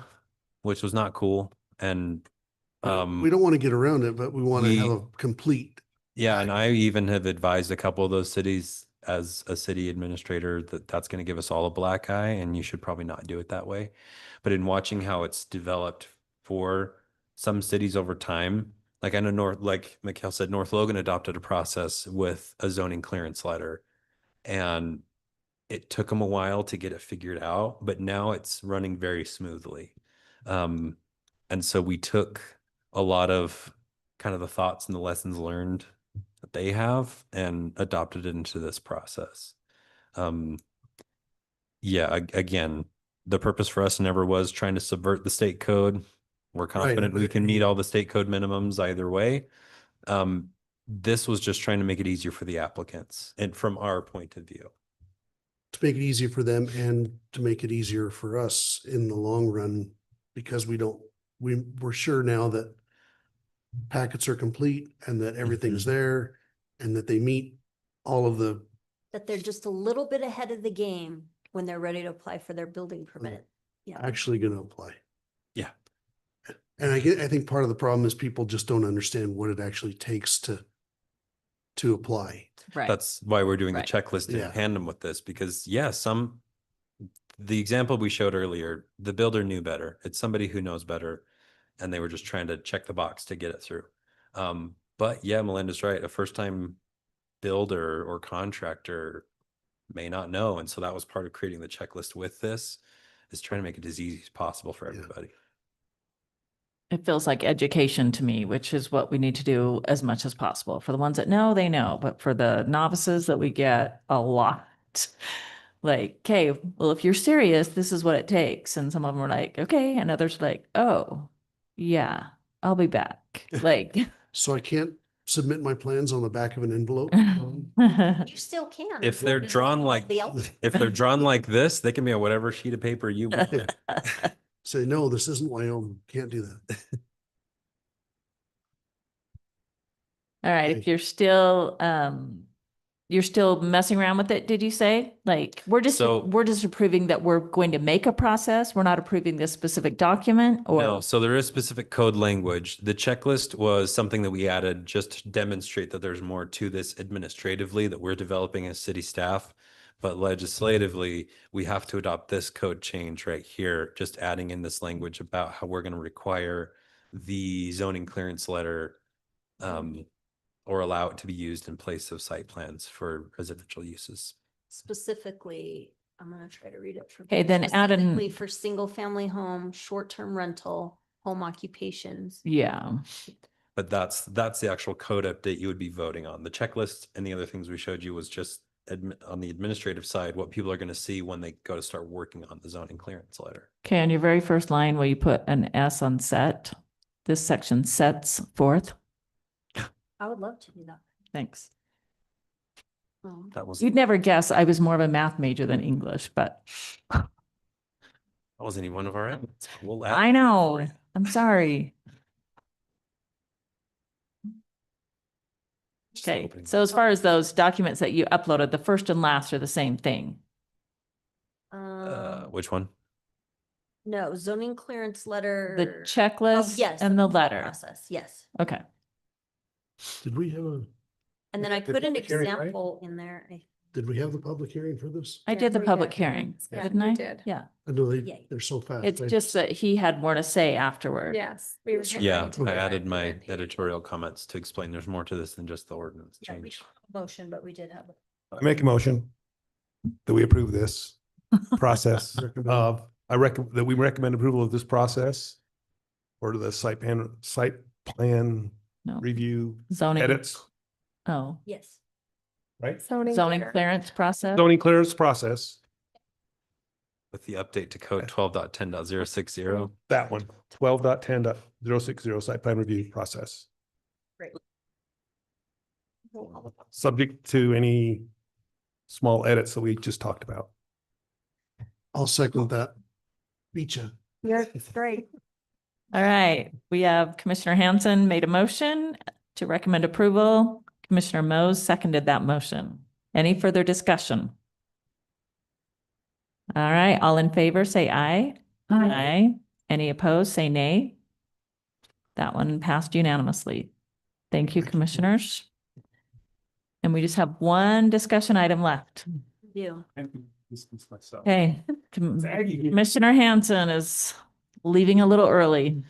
A: which was not cool. And
I: We don't want to get around it, but we want to have
A: we-
I: a complete.
A: yeah, and I even have advised a couple of those cities as a city administrator that that's going to give us all a black eye, and you should probably not do it that way. But in watching how it's developed for some cities over time, like I know like Mikhail said, North Logan adopted a process with a zoning clearance letter, and it took them a while to get it figured out, but now it's running very smoothly. And so we took a lot of kind of the thoughts and the lessons learned that they have and adopted it into this process. Yeah, again, the purpose for us never was trying to subvert the state code. We're confident we can meet all the state code minimums either way. This was just trying to make it easier for the applicants and from our point of view.
I: To make it easier for them and to make it easier for us in the long run, because we're sure now that packets are complete and that everything's there and that they meet all of the,
G: That they're just a little bit ahead of the game when they're ready to apply for their building permit. Yeah.
I: actually going to apply.
A: Yeah.
I: And I think part of the problem is people just don't understand what it actually takes to apply.
B: Right.
A: That's why we're doing
B: Right.
A: the checklist in
I: Yeah.
A: tandem with this, because yeah, the example we showed earlier, the builder knew better. It's somebody who knows better, and they were just trying to check the box to get it through. But yeah, Melinda's right. A first time builder or contractor may not know. And so that was part of creating the checklist with this, is trying to make it as easy as possible for
I: Yeah.
A: everybody.
B: It feels like education to me, which is what we need to do as much as possible. For the ones that know, they know, but for the novices that we get a lot. Like, okay, well, if you're serious, this is what it takes. And some of them are like, okay. And others are like, oh, yeah, I'll be back. Like,
I: So I can't submit my plans on the back of an envelope.
G: You still can.
A: If they're
G: Just
A: drawn
G: like
A: like,
G: the other-
A: if they're drawn like this, they can be on whatever sheet of paper you want.
I: Say, no, this isn't Wyoming. Can't do that.
B: all right, if
I: Okay.
B: you're still messing around with it, did you say? Like, we're just approving that we're going to make a process. We're not approving this specific document or?
A: No, so there is specific code language. The checklist was something that we added just to demonstrate that there's more to this administratively that we're developing as city staff. But legislatively, we have to adopt this code change right here, just adding in this language about how we're going to require the zoning clearance letter or allow it to be used in place of site plans for residential uses.
G: Specifically, I'm gonna try to read it for.
B: Okay, then add in-
G: specifically for single family home, short-term rental, home occupations.
B: Yeah.
A: But that's the actual code update you would be voting on. The checklist and the other things we showed you was just on the administrative side, what people are going to see when they go to start working on the zoning clearance letter.
B: Okay, on your very first line where you put an S on set, this section sets forth.
G: I would love to do that.
B: Thanks.
A: That was
B: You'd never guess I was more of a math major than English, but
A: that wasn't even one of our elements. We'll add-
B: I know. I'm sorry.
A: Just
B: Okay,
A: opening.
B: so as far as those documents that you uploaded, the first and last are the same thing.
A: Which one?
G: No, zoning clearance letter.
B: The
G: Oh,
B: checklist
G: yes,
B: and the
G: approval
B: letter.
G: Process, yes.
B: Okay.
I: Did we have
G: And then I
I: The
G: put an
I: public hearing, right?
G: example in there.
I: did we have the public hearing for this?
B: I
E: Yeah,
B: did the
E: we
B: public
E: did.
B: hearing,
E: Yeah,
B: didn't
E: we
B: I?
E: did.
B: Yeah.
I: I know
G: Yeah.
I: they're so fast.
B: It's
I: I-
B: just that he had more to say afterward.
E: Yes. we were getting
A: Yeah,
E: ready to
A: I
E: do
A: added
E: that.
A: my editorial comments to explain there's more to this than just the ordinance
G: Yeah, we
A: change.
G: Motion, but we did have.
C: I make a motion that we approve this process that we recommend approval of this process or the site plan
B: No.
C: review
B: Zoning.
C: edits.
B: Oh,
G: Yes.
C: right?
B: Zoning
E: clear.
B: clearance process.
C: Zoning clearance process,
A: With the update to code 12.10.060.
C: that one, 12.10.060 site plan review process.
G: Great.
C: Subject to any small edits that we just talked about.
I: I'll second that. Beat ya.
E: You're great.
B: All right, we have Commissioner Hanson made a motion to recommend approval. Commissioner Mose seconded that motion. Any further discussion? All right, all in favor, say aye. Aye. Any opposed, say nay. That one passed unanimously. Thank you, commissioners. And we just have one discussion item left.
G: You.
B: Okay, Commissioner Hanson is leaving a little early.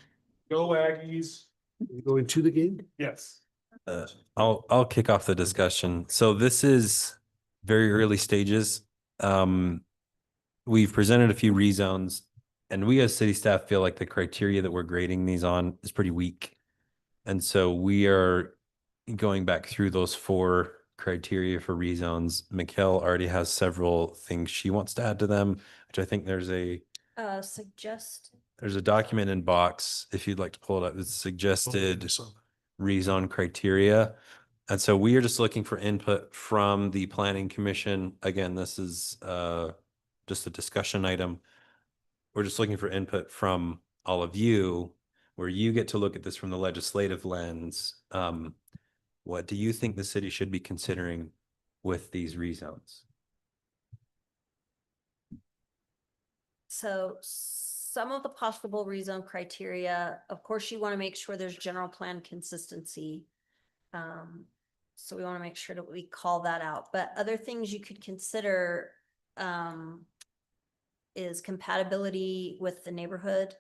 C: Go Aggies.
I: You go into the game?
C: Yes.
A: I'll kick off the discussion. So this is very early stages. We've presented a few rezones, and we as city staff feel like the criteria that we're grading these on is pretty weak. And so we are going back through those 4 criteria for rezones. Mikkel already has several things she wants to add to them, which I think there's a document in box, if you'd like to pull it up. It's suggested rezone criteria. And so we are just looking for input from the planning commission. Again, this is just a discussion item. We're just looking for input from all of you, where you get to look at this from the legislative lens. What do you think the city should be considering with these rezones?
G: So some of the possible rezone criteria, of course, you want to make sure there's general plan consistency. So we want to make sure that we call that out, but other things you could consider is compatibility with the neighborhood.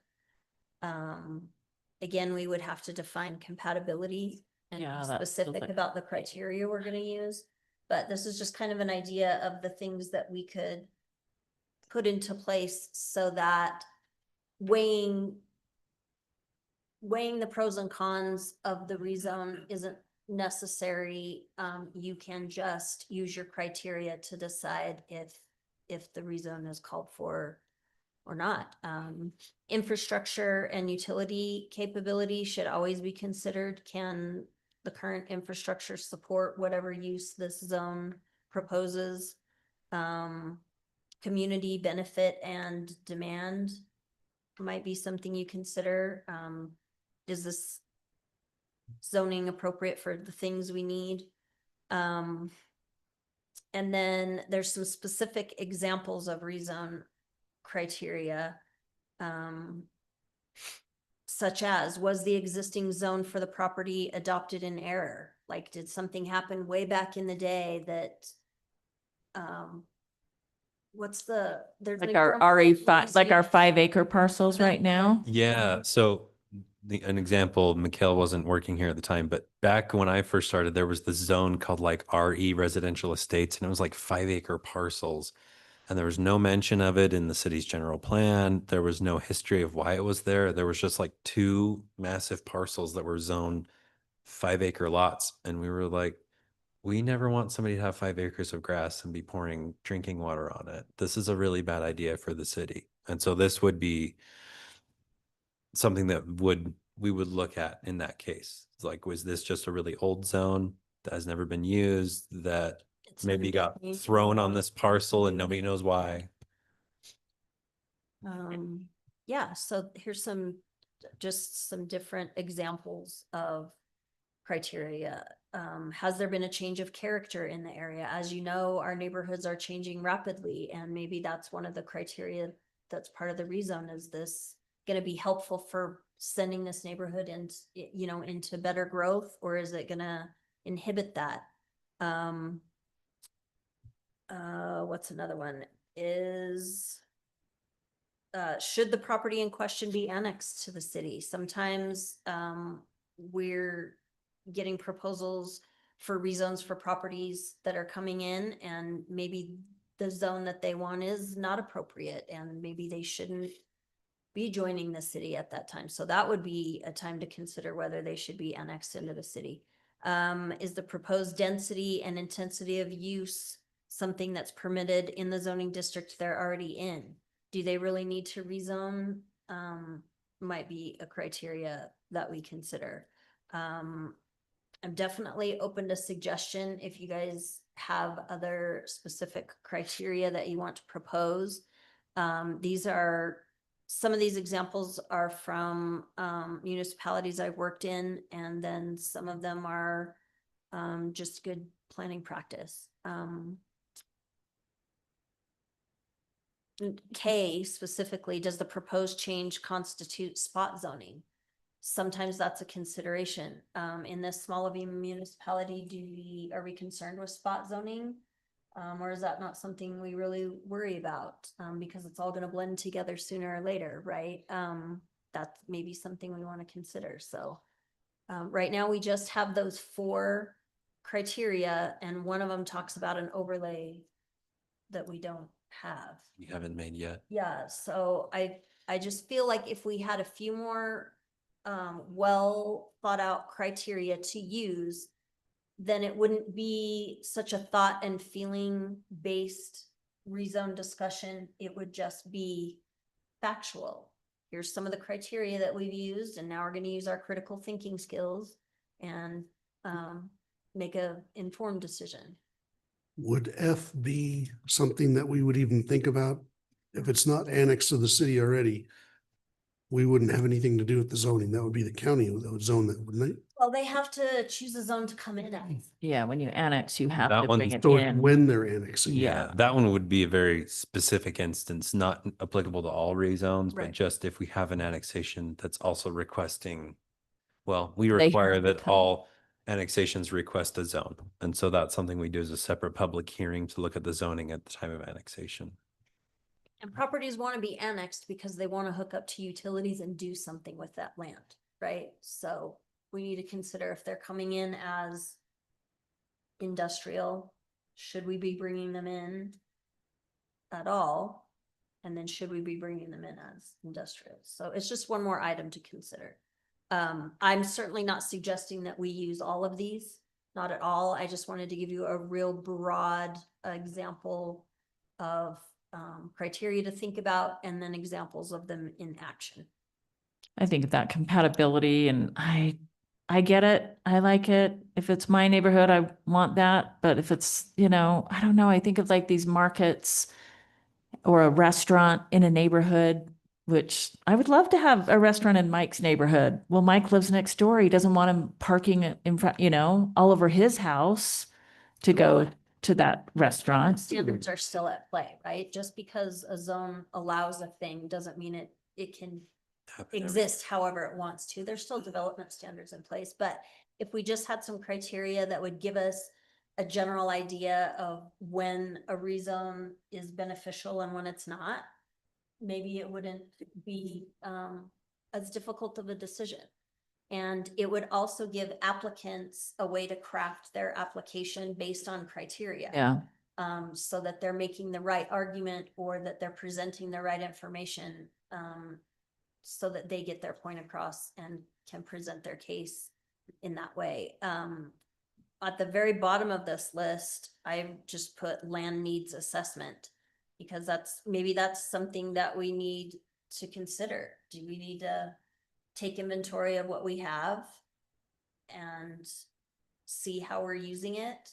G: Again, we would have to define compatibility and
B: Yeah,
G: be
B: that's
G: specific
B: like-
G: about the criteria we're going to use. But this is just kind of an idea of the things that we could put into place so that weighing the pros and cons of the rezone isn't necessary. You can just use your criteria to decide if the rezone is called for or not. Infrastructure and utility capability should always be considered. Can the current infrastructure support whatever use this zone proposes? Community benefit and demand might be something you consider. Is this zoning appropriate for the things we need? And then there's some specific examples of rezone criteria, such as, was the existing zone for the property adopted in error? Like, did something happen way back in the day that, there's an
B: Like our
G: example
B: RE5,
G: of
B: like our
G: easy-
B: 5-acre parcels right now.
A: Yeah, so an example, Mikkel wasn't working here at the time, but back when I first started, there was this zone called like RE residential estates, and it was like 5-acre parcels. And there was no mention of it in the city's general plan. There was no history of why it was there. There was just like 2 massive parcels that were zoned 5-acre lots. And we were like, we never want somebody to have 5 acres of grass and be pouring drinking water on it. This is a really bad idea for the city. And so this would be something that we would look at in that case. It's like, was this just a really old zone that has never been used, that
G: It's
A: maybe got
G: undefined.
A: thrown on this parcel and nobody knows why?
G: Yeah, so here's just some different examples of criteria. Has there been a change of character in the area? As you know, our neighborhoods are changing rapidly, and maybe that's one of the criteria that's part of the rezone. Is this going to be helpful for sending this neighborhood into better growth, or is it going to inhibit that? What's another one? Is should the property in question be annexed to the city? Sometimes we're getting proposals for rezones for properties that are coming in, and maybe the zone that they want is not appropriate, and maybe they shouldn't be joining the city at that time. So that would be a time to consider whether they should be annexed into the city. Is the proposed density and intensity of use something that's permitted in the zoning district they're already in? Do they really need to rezone? Might be a criteria that we consider. I'm definitely open to suggestion if you guys have other specific criteria that you want to propose. Some of these examples are from municipalities I've worked in, and then some of them are just good planning practice. K specifically, does the proposed change constitute spot zoning? Sometimes that's a consideration. In this small of a municipality, are we concerned with spot zoning? Or is that not something we really worry about? Because it's all gonna blend together sooner or later, right? That's maybe something we wanna consider, so. Right now, we just have those 4 criteria, and one of them talks about an overlay that we don't have.
A: You haven't made yet.
G: Yeah, so I just feel like if we had a few more well thought out criteria to use, then it wouldn't be such a thought and feeling based rezone discussion. It would just be factual. Here's some of the criteria that we've used, and now we're going to use our critical thinking skills and make a informed decision.
I: Would F be something that we would even think about? If it's not annexed to the city already, we wouldn't have anything to do with the zoning. That would be the county that would zone that, wouldn't they?
G: Well, they have to choose a zone to come in as.
B: Yeah, when you annex, you have
A: That
B: to
A: one-
B: bring it
I: So
B: in.
I: when they're annexing.
B: Yeah.
A: That one would be a very specific instance, not applicable to all rezones, but
G: Right.
A: just if we have an annexation that's also requesting, well, we
B: They
A: require
B: have to
A: that
B: come.
A: all annexations request a zone. And so that's something we do as a separate public hearing to look at the zoning at the time of annexation.
G: And properties want to be annexed because they want to hook up to utilities and do something with that land, right? So we need to consider if they're coming in as industrial, should we be bringing them in at all? And then should we be bringing them in as industrial? So it's just one more item to consider. I'm certainly not suggesting that we use all of these, not at all. I just wanted to give you a real broad example of criteria to think about, and then examples of them in action.
B: I think that compatibility, and I get it. I like it. If it's my neighborhood, I want that. But if it's, I don't know, I think of like these markets or a restaurant in a neighborhood, which I would love to have a restaurant in Mike's neighborhood. Well, Mike lives next door. He doesn't want him parking in front, all over his house to go to that restaurant.
G: Standards are still at play, right? Just because a zone allows a thing doesn't mean it can exist however it wants to. There's still development standards in place, but if we just had some criteria that would give us a general idea of when a rezone is beneficial and when it's not, maybe it wouldn't be as difficult of a decision. And it would also give applicants a way to craft their application based on criteria.
B: Yeah.
G: So that they're making the right argument or that they're presenting the right information, so that they get their point across and can present their case in that way. At the very bottom of this list, I just put land needs assessment, because maybe that's something that we need to consider. Do we need to take inventory of what we have and see how we're using it?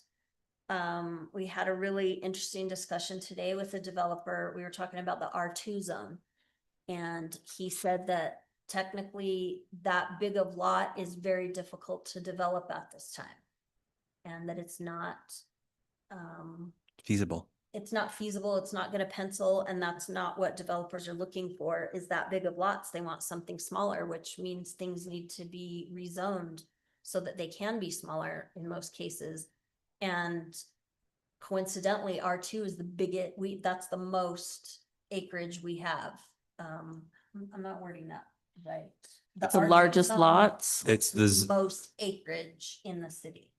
G: We had a really interesting discussion today with a developer. We were talking about the R2 zone. And he said that technically that big of lot is very difficult to develop at this time. And that it's not
A: Feasible.
G: it's not feasible, it's not gonna pencil, and that's not what developers are looking for, is that big of lots. They want something smaller, which means things need to be rezoned so that they can be smaller in most cases. And coincidentally, R2 is the biggest, that's the most acreage we have. I'm not wording that right.
B: The
G: R2
B: largest
G: zone
B: lots.
A: It's
G: is
A: the,
G: most acreage in the city.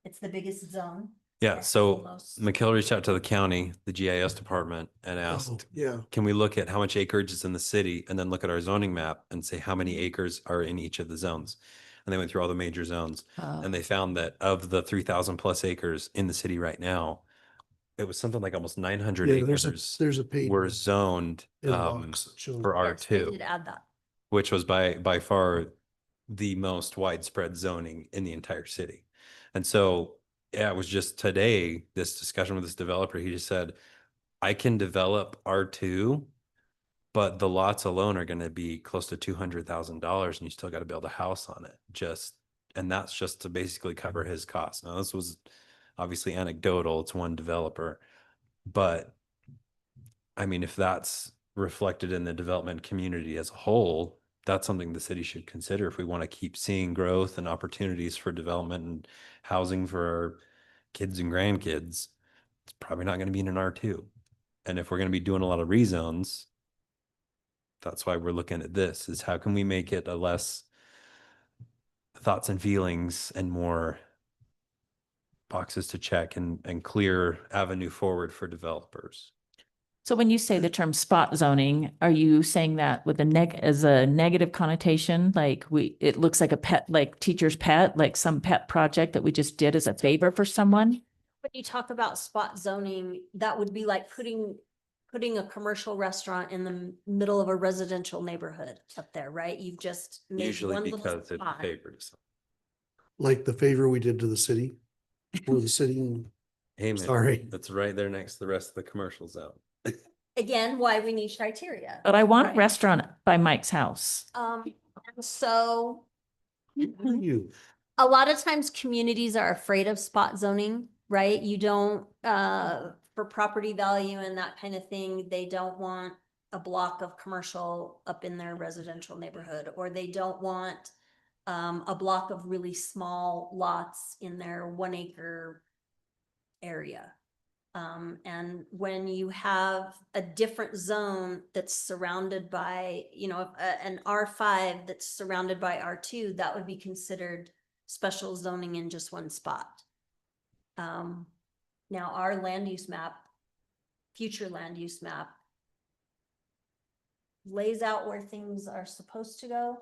G: It's the biggest zone.
A: yeah,
G: It's
A: so
G: almost-
A: McKell reached out to the county, the GIS department, and asked,
I: Oh, yeah.
A: can we look at how much acreage is in the city and then look at our zoning map and say how many acres are in each of the zones? and they went through all the major zones.
B: Oh.
A: And they found that of the 3,000 plus acres in the city right now, it was something like almost 900
I: Yeah,
A: acres
I: there's a page
A: were zoned
I: in the box that shows.
A: for
G: Yes, they
A: R2,
G: did add that.
A: which was by far the most widespread zoning in the entire city. And so, yeah, it was just today, this discussion with this developer, he just said, I can develop R2, but the lots alone are going to be close to $200,000 and you still got to build a house on it. And that's just to basically cover his costs. Now, this was obviously anecdotal. It's one developer, but I mean, if that's reflected in the development community as a whole, that's something the city should consider if we want to keep seeing growth and opportunities for development and housing for our kids and grandkids. It's probably not going to be in an R2. And if we're going to be doing a lot of rezones, that's why we're looking at this, is how can we make it a less thoughts and feelings and more boxes to check and clear avenue forward for developers.
B: So when you say the term spot zoning, are you saying that with as a negative connotation? Like it looks like a pet, like teacher's pet, like some pet project that we just did as a favor for someone?
G: When you talk about spot zoning, that would be like putting a commercial restaurant in the middle of a residential neighborhood up there, right? You've just made
A: Usually
G: one little
A: because it's a
G: spot.
A: favor to some.
I: Like the favor we did to the city, or the city,
A: Hey, man,
I: sorry.
A: that's right there next to the rest of the commercial zone.
G: Again, why we need criteria.
B: But I want a
G: Right.
B: restaurant by Mike's house.
G: And so
I: What are you?
G: a lot of times communities are afraid of spot zoning, right? You don't, for property value and that kind of thing, they don't want a block of commercial up in their residential neighborhood, or they don't want a block of really small lots in their 1 acre area. And when you have a different zone that's surrounded by, an R5 that's surrounded by R2, that would be considered special zoning in just one spot. Now our land use map, future land use map, lays out where things are supposed to go.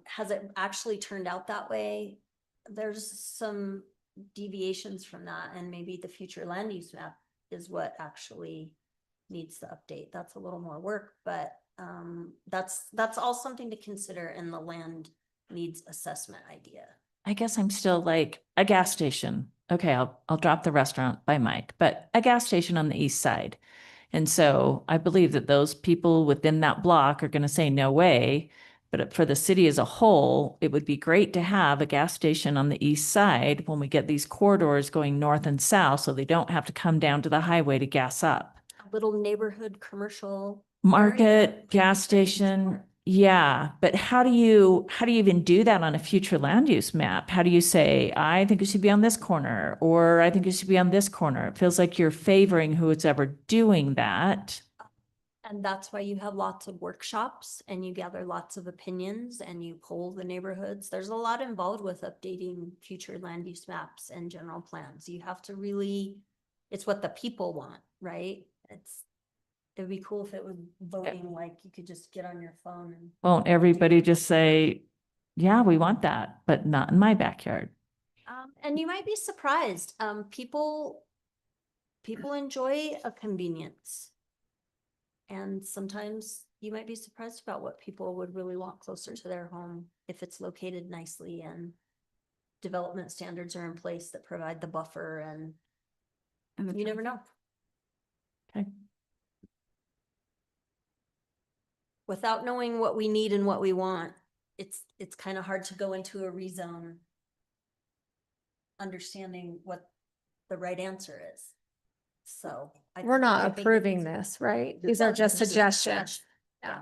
G: Has it actually turned out that way? There's some deviations from that, and maybe the future land use map is what actually needs to update. That's a little more work, but that's all something to consider in the land needs assessment idea.
B: I guess I'm still like a gas station. Okay, I'll drop the restaurant by Mike, but a gas station on the east side. And so I believe that those people within that block are going to say no way. But for the city as a whole, it would be great to have a gas station on the east side when we get these corridors going north and south, so they don't have to come down to the highway to gas up.
G: A little neighborhood commercial
B: Market,
G: area.
B: gas station. Yeah, but how do you even do that on a future land use map? How do you say, I think it should be on this corner, or I think it should be on this corner? It feels like you're favoring who is ever doing that.
G: And that's why you have lots of workshops and you gather lots of opinions and you poll the neighborhoods. There's a lot involved with updating future land use maps and general plans. You have to really, it's what the people want, right? It'd be cool if it was voting, like you could just get on your phone and.
B: Won't everybody just say, yeah, we want that, but not in my backyard?
G: And you might be surprised, people enjoy a convenience. And sometimes you might be surprised about what people would really want closer to their home if it's located nicely and development standards are in place that provide the buffer, and
F: And
G: you never know.
B: Okay.
G: Without knowing what we need and what we want, it's kind of hard to go into a rezone understanding what the right answer is. So.
E: We're not
G: I think
E: approving
G: it's-
E: this, right? These are just suggestions.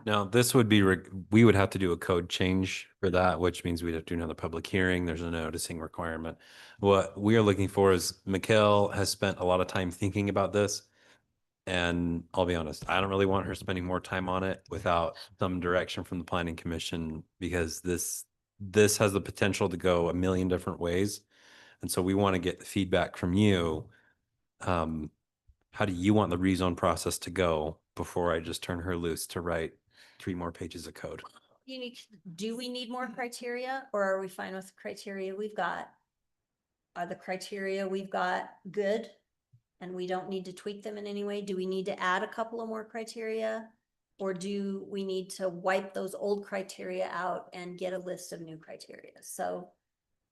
A: Now, this would be, we would have to do a code change for that, which means we'd have to do another public hearing. There's a noticing requirement. What we are looking for is, Mikkel has spent a lot of time thinking about this. And I'll be honest, I don't really want her spending more time on it without some direction from the planning commission, because this has the potential to go a million different ways. And so we want to get feedback from you. How do you want the rezone process to go before I just turn her loose to write 3 more pages of code?
G: unique, do we need more criteria or are we fine with the criteria we've got? Are the criteria we've got good? And we don't need to tweak them in any way? Do we need to add a couple of more criteria? Or do we need to wipe those old criteria out and get a list of new criteria? So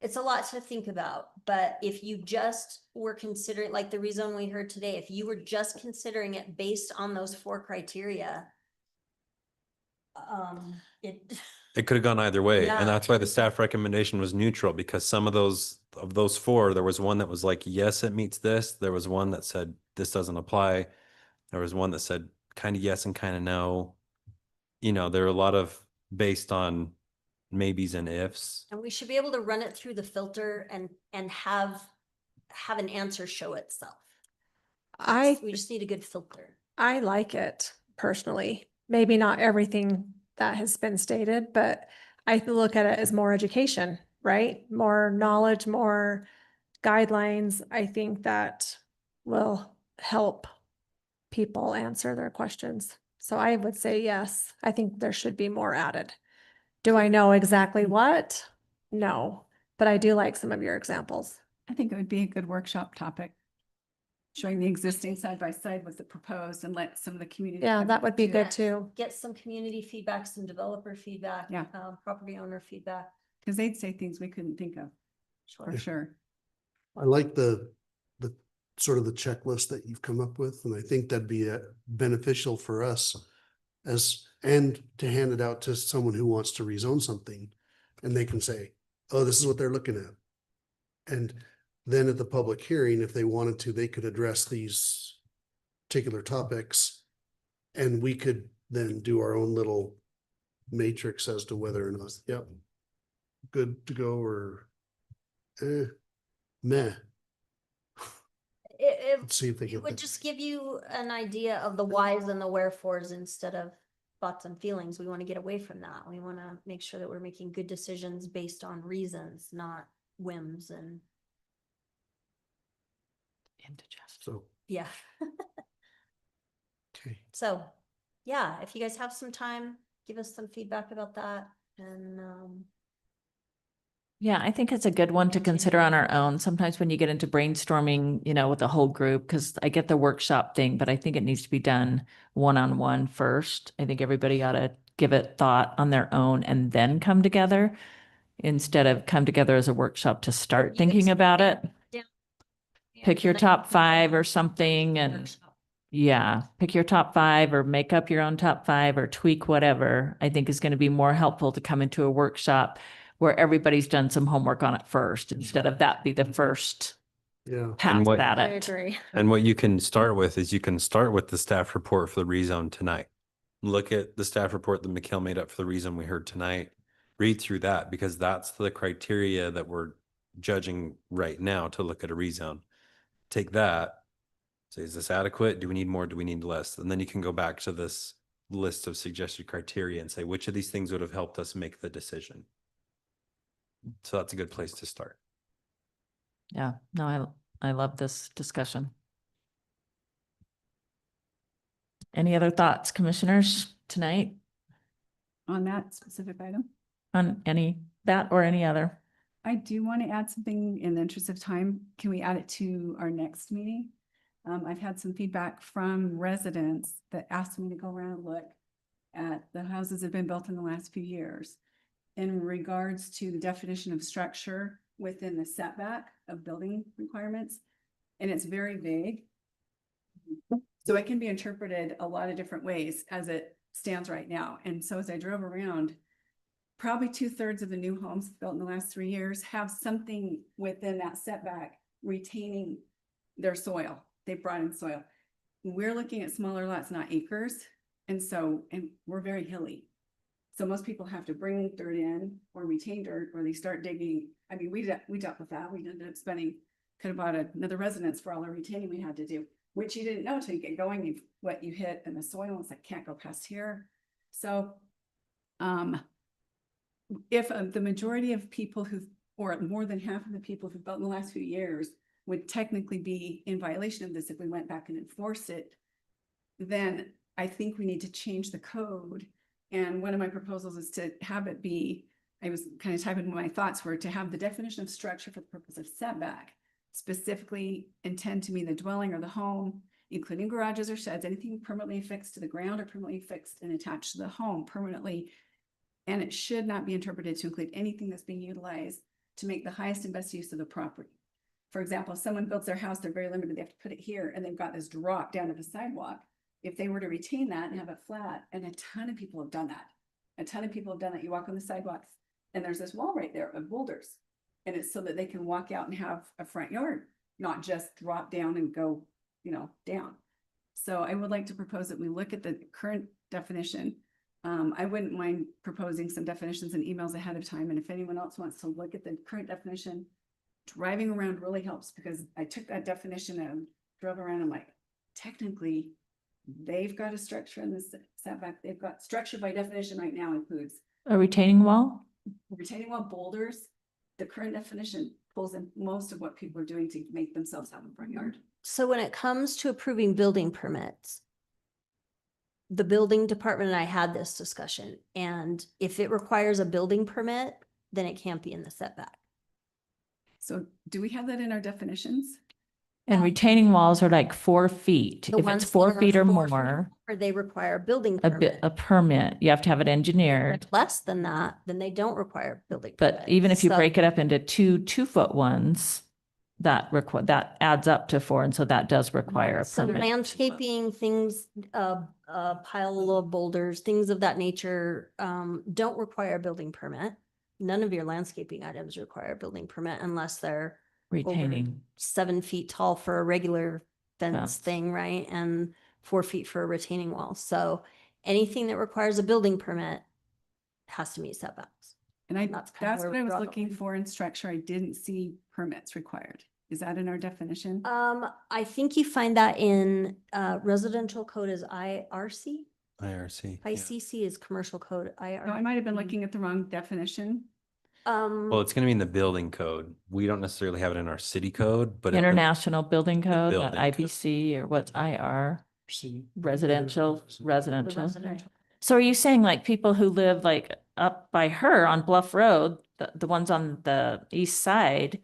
G: it's a lot to think about, but if you just were considering, like the rezone we heard today, if you were just considering it based on those 4 criteria, it,
A: It could have gone either way.
G: Yeah.
A: And that's why the staff recommendation was neutral, because some of those 4, there was one that was like, yes, it meets this. There was one that said, this doesn't apply. There was one that said kind of yes and kind of no. You know, there are a lot of based on maybes and ifs.
G: and we should be able to run it through the filter and have an answer show itself. We just need a good filter.
E: I like it personally. Maybe not everything that has been stated, but I look at it as more education, right? More knowledge, more guidelines. I think that will help people answer their questions. So I would say yes, I think there should be more added. Do I know exactly what? No, but I do like some of your examples.
F: I think it would be a good workshop topic. Showing the existing side by side with the proposed and let some of the community.
E: Yeah, that would be
G: Yeah.
E: good too.
G: Get some community feedback, some developer feedback.
F: Yeah.
G: Property owner feedback.
F: Because they'd say things we couldn't think of, for sure.
I: I like the sort of the checklist that you've come up with, and I think that'd be beneficial for us and to hand it out to someone who wants to rezone something, and they can say, oh, this is what they're looking at. And then at the public hearing, if they wanted to, they could address these particular topics, and we could then do our own little matrix as to whether or not, yep, good to go, or meh. Let's see if they
G: It
I: get
G: would
I: that.
G: just give you an idea of the whys and the wherefores instead of thoughts and feelings. We want to get away from that. We want to make sure that we're making good decisions based on reasons, not whims and,
I: So,
G: yeah.
I: okay.
G: So, yeah, if you guys have some time, give us some feedback about that and,
B: Yeah, I think it's a good one to consider on our own. Sometimes when you get into brainstorming, you know, with the whole group, because I get the workshop thing, but I think it needs to be done one-on-one first. I think everybody ought to give it thought on their own and then come together instead of come together as a workshop to start
G: You
B: thinking
G: guys-
B: about it.
G: Yeah.
B: Pick your
G: and
B: top 5 or something and
G: workshop.
B: yeah, pick your top 5 or make up your own top 5 or tweak whatever, I think is going to be more helpful to come into a workshop where everybody's done some homework on it first, instead of that be the first
I: Yeah.
B: pass
A: what-
B: at
E: I
B: it.
E: agree.
A: And what you can start with is you can start with the staff report for the rezone tonight. Look at the staff report that Mikhail made up for the rezone we heard tonight. Read through that, because that's the criteria that we're judging right now to look at a rezone. Take that, say, is this adequate? Do we need more? Do we need less? And then you can go back to this list of suggested criteria and say, which of these things would have helped us make the decision? So that's a good place to start.
B: Yeah, no, I love this discussion. Any other thoughts, commissioners, tonight
F: On that specific item,
B: on that or any other?
F: I do want to add something in the interest of time. Can we add it to our next meeting? I've had some feedback from residents that asked me to go around and look at the houses that have been built in the last few years in regards to the definition of structure within the setback of building requirements. And it's very vague. So it can be interpreted a lot of different ways as it stands right now. And so as I drove around, probably 2/3 of the new homes built in the last 3 years have something within that setback retaining their soil. They brought in soil. We're looking at smaller lots, not acres. And we're very hilly. So most people have to bring dirt in or retain dirt, or they start digging. I mean, we dealt with that. We ended up could have bought another residence for all the retaining we had to do, which you didn't know till you get going. What you hit in the soil, it's like, can't go past here. So, if the majority of people or more than half of the people who've built in the last few years would technically be in violation of this if we went back and enforced it, then I think we need to change the code And one of my proposals is to have it be, I was kind of typing my thoughts were to have the definition of structure for the purpose of setback specifically intend to mean the dwelling or the home, including garages or sheds, anything permanently affixed to the ground or permanently fixed and attached to the home permanently. And it should not be interpreted to include anything that's being utilized to make the highest and best use of the property. For example, if someone builds their house, they're very limited, they have to put it here, and they've got this drop down to the sidewalk. If they were to retain that and have it flat, and a ton of people have done that. A ton of people have done that. You walk on the sidewalks and there's this wall right there of boulders. And it's so that they can walk out and have a front yard, not just drop down and go, down. So I would like to propose that we look at the current definition. I wouldn't mind proposing some definitions and emails ahead of time. And if anyone else wants to look at the current definition, driving around really helps because I took that definition and drove around and like, technically, they've got a structure in this setback. They've got structure by definition right now includes
B: A retaining wall?
F: retaining wall boulders. The current definition pulls in most of what people are doing to make themselves have a front yard.
G: So when it comes to approving building permits, the building department and I had this discussion, and if it requires a building permit, then it can't be in the setback.
F: So do we have that in our definitions?
B: And retaining walls are like 4 feet.
G: The
B: If
G: ones
B: it's 4
G: that are
B: feet or
G: 4 feet
B: more,
G: Or they require a building
B: a
G: permit.
B: permit, you have to have it
G: If
B: engineered.
G: it's less than that, then they don't require a building.
B: But
G: permit.
B: even if you
G: So-
B: break it up into 2-foot ones, that adds up to 4. And so that does require a
G: So
B: permit.
G: landscaping, things, a pile of boulders, things of that nature, don't require a building permit. None of your landscaping items require a building permit unless they're
B: Retaining.
G: 7 feet tall for a regular fence
B: Fence.
G: thing, right? And 4 feet for a retaining wall. So anything that requires a building permit has to meet setbacks.
F: And
G: That's kind of
F: that's
G: where
F: what
G: we
F: I was
G: draw the
F: looking
G: line.
F: for in structure. I didn't see permits required. Is that in our definition?
G: I think you find that in residential code is IRC.
A: IRC. yeah.
G: ICC is commercial code.
F: No, I might have been looking at the wrong definition.
A: Well, it's going to be in the building code. We don't necessarily have it in our city code, but
B: International Building Code,
A: building code.
B: IBC, or what's IR? Residential.
G: the
B: Residential. So are you saying like people who live like up by her on Bluff Road, the ones on the east side,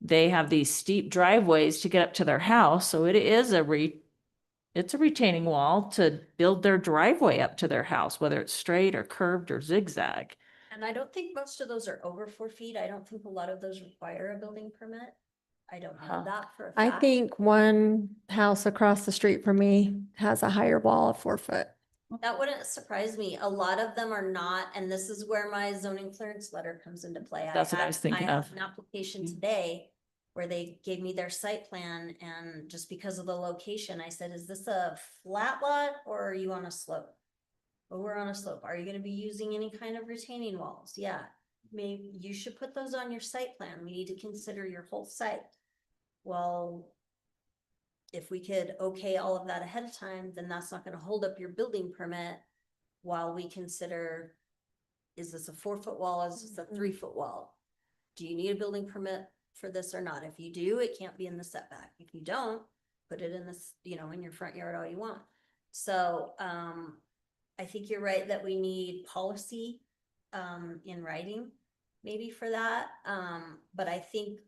B: they have these steep driveways to get up to their house, so it's a retaining wall to build their driveway up to their house, whether it's straight or curved or zigzag.
G: And I don't think most of those are over 4 feet. I don't think a lot of those require a building permit. I don't
B: Huh.
G: know that for a
E: I
G: fact.
E: think one house across the street from me has a higher wall of 4 foot.
G: That wouldn't surprise me. A lot of them are not, and this is where my zoning clearance letter comes into play.
B: That's what I was thinking
G: had
B: of.
G: An application today where they gave me their site plan, and just because of the location, I said, is this a flat lot or are you on a slope? Well, we're on a slope. Are you gonna be using any kind of retaining walls? Yeah, maybe you should put those on your site plan. We need to consider your whole site. Well, if we could okay all of that ahead of time, then that's not gonna hold up your building permit while we consider, is this a 4-foot wall, is this a 3-foot wall? Do you need a building permit for this or not? If you do, it can't be in the setback. If you don't, put it in this, in your front yard all you want. So, I think you're right that we need policy, in writing, maybe for that. But I think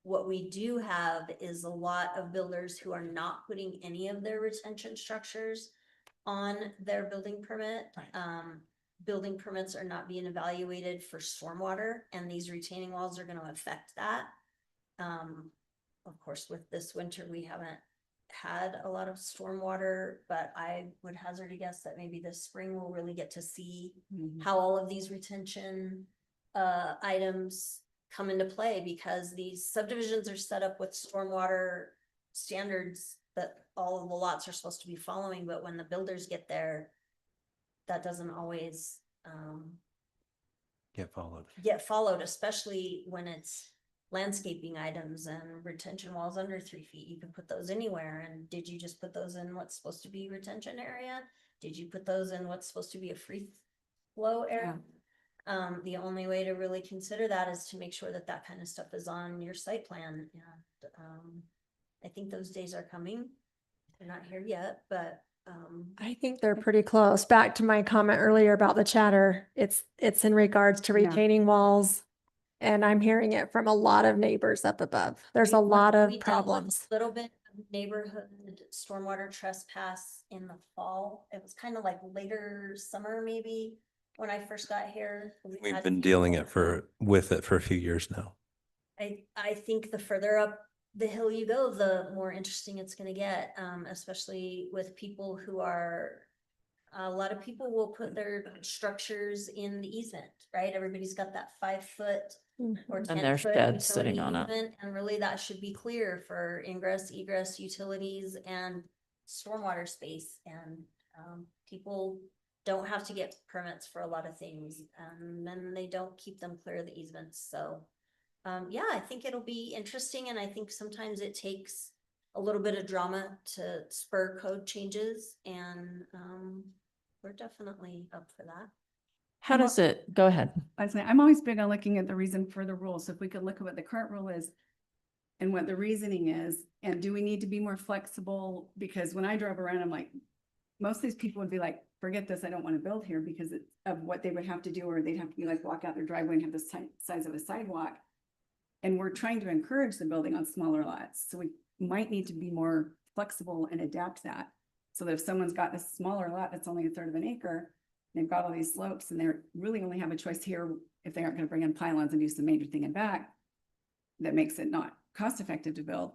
G: what we do have is a lot of builders who are not putting any of their retention structures on their building permit. Building permits are not being evaluated for stormwater, and these retaining walls are gonna affect that. Of course, with this winter, we haven't had a lot of stormwater, but I would hazard a guess that maybe this spring we'll really get to see how all of these retention items come into play, because these subdivisions are set up with stormwater standards that all of the lots are supposed to be following, but when the builders get there, that doesn't always
A: Get followed.
G: especially when it's landscaping items and retention walls under 3 feet. You can put those anywhere. And did you just put those in what's supposed to be retention area? Did you put those in what's supposed to be a free flow area? The only way to really consider that is to make sure that that kind of stuff is on your site plan. And I think those days are coming. They're not here yet, but
E: I think they're pretty close. Back to my comment earlier about the chatter, it's in regards to
F: Yeah.
E: retaining walls. And I'm hearing it from a lot of neighbors up above. There's a lot
G: We
E: of
G: dealt with
E: problems.
G: a little bit of neighborhood stormwater trespass in the fall. It was kind of like later summer, maybe, when I first got here. We
A: We've
G: had
A: been dealing
G: people-
A: with it for a few years now.
G: I think the further up the hill you go, the more interesting it's gonna get, especially with people who are, a lot of people will put their structures in the easement, right? Everybody's got that 5 foot or
B: And
G: 10
B: there's
G: foot
B: sheds sitting
G: utility
B: on it.
G: easement, and really that should be clear for ingress, egress, utilities and stormwater space. And people don't have to get permits for a lot of things, and then they don't keep them clear of the easements. So yeah, I think it'll be interesting, and I think sometimes it takes a little bit of drama to spur code changes, and we're definitely up for that.
B: How does it, go ahead.
F: I was saying, I'm always big on looking at the reason for the rule. So if we could look at what the current rule is and what the reasoning is, and do we need to be more flexible? Because when I drove around, I'm like, most of these people would be like, forget this, I don't want to build here because of what they would have to do, or they'd have to be like, walk out their driveway and have the size of a sidewalk. And we're trying to encourage the building on smaller lots. So we might need to be more flexible and adapt that. So that if someone's got this smaller lot that's only 1/3 of an acre, they've got all these slopes and they really only have a choice here if they aren't going to bring in pylons and do some major thing in back, that makes it not cost effective to build.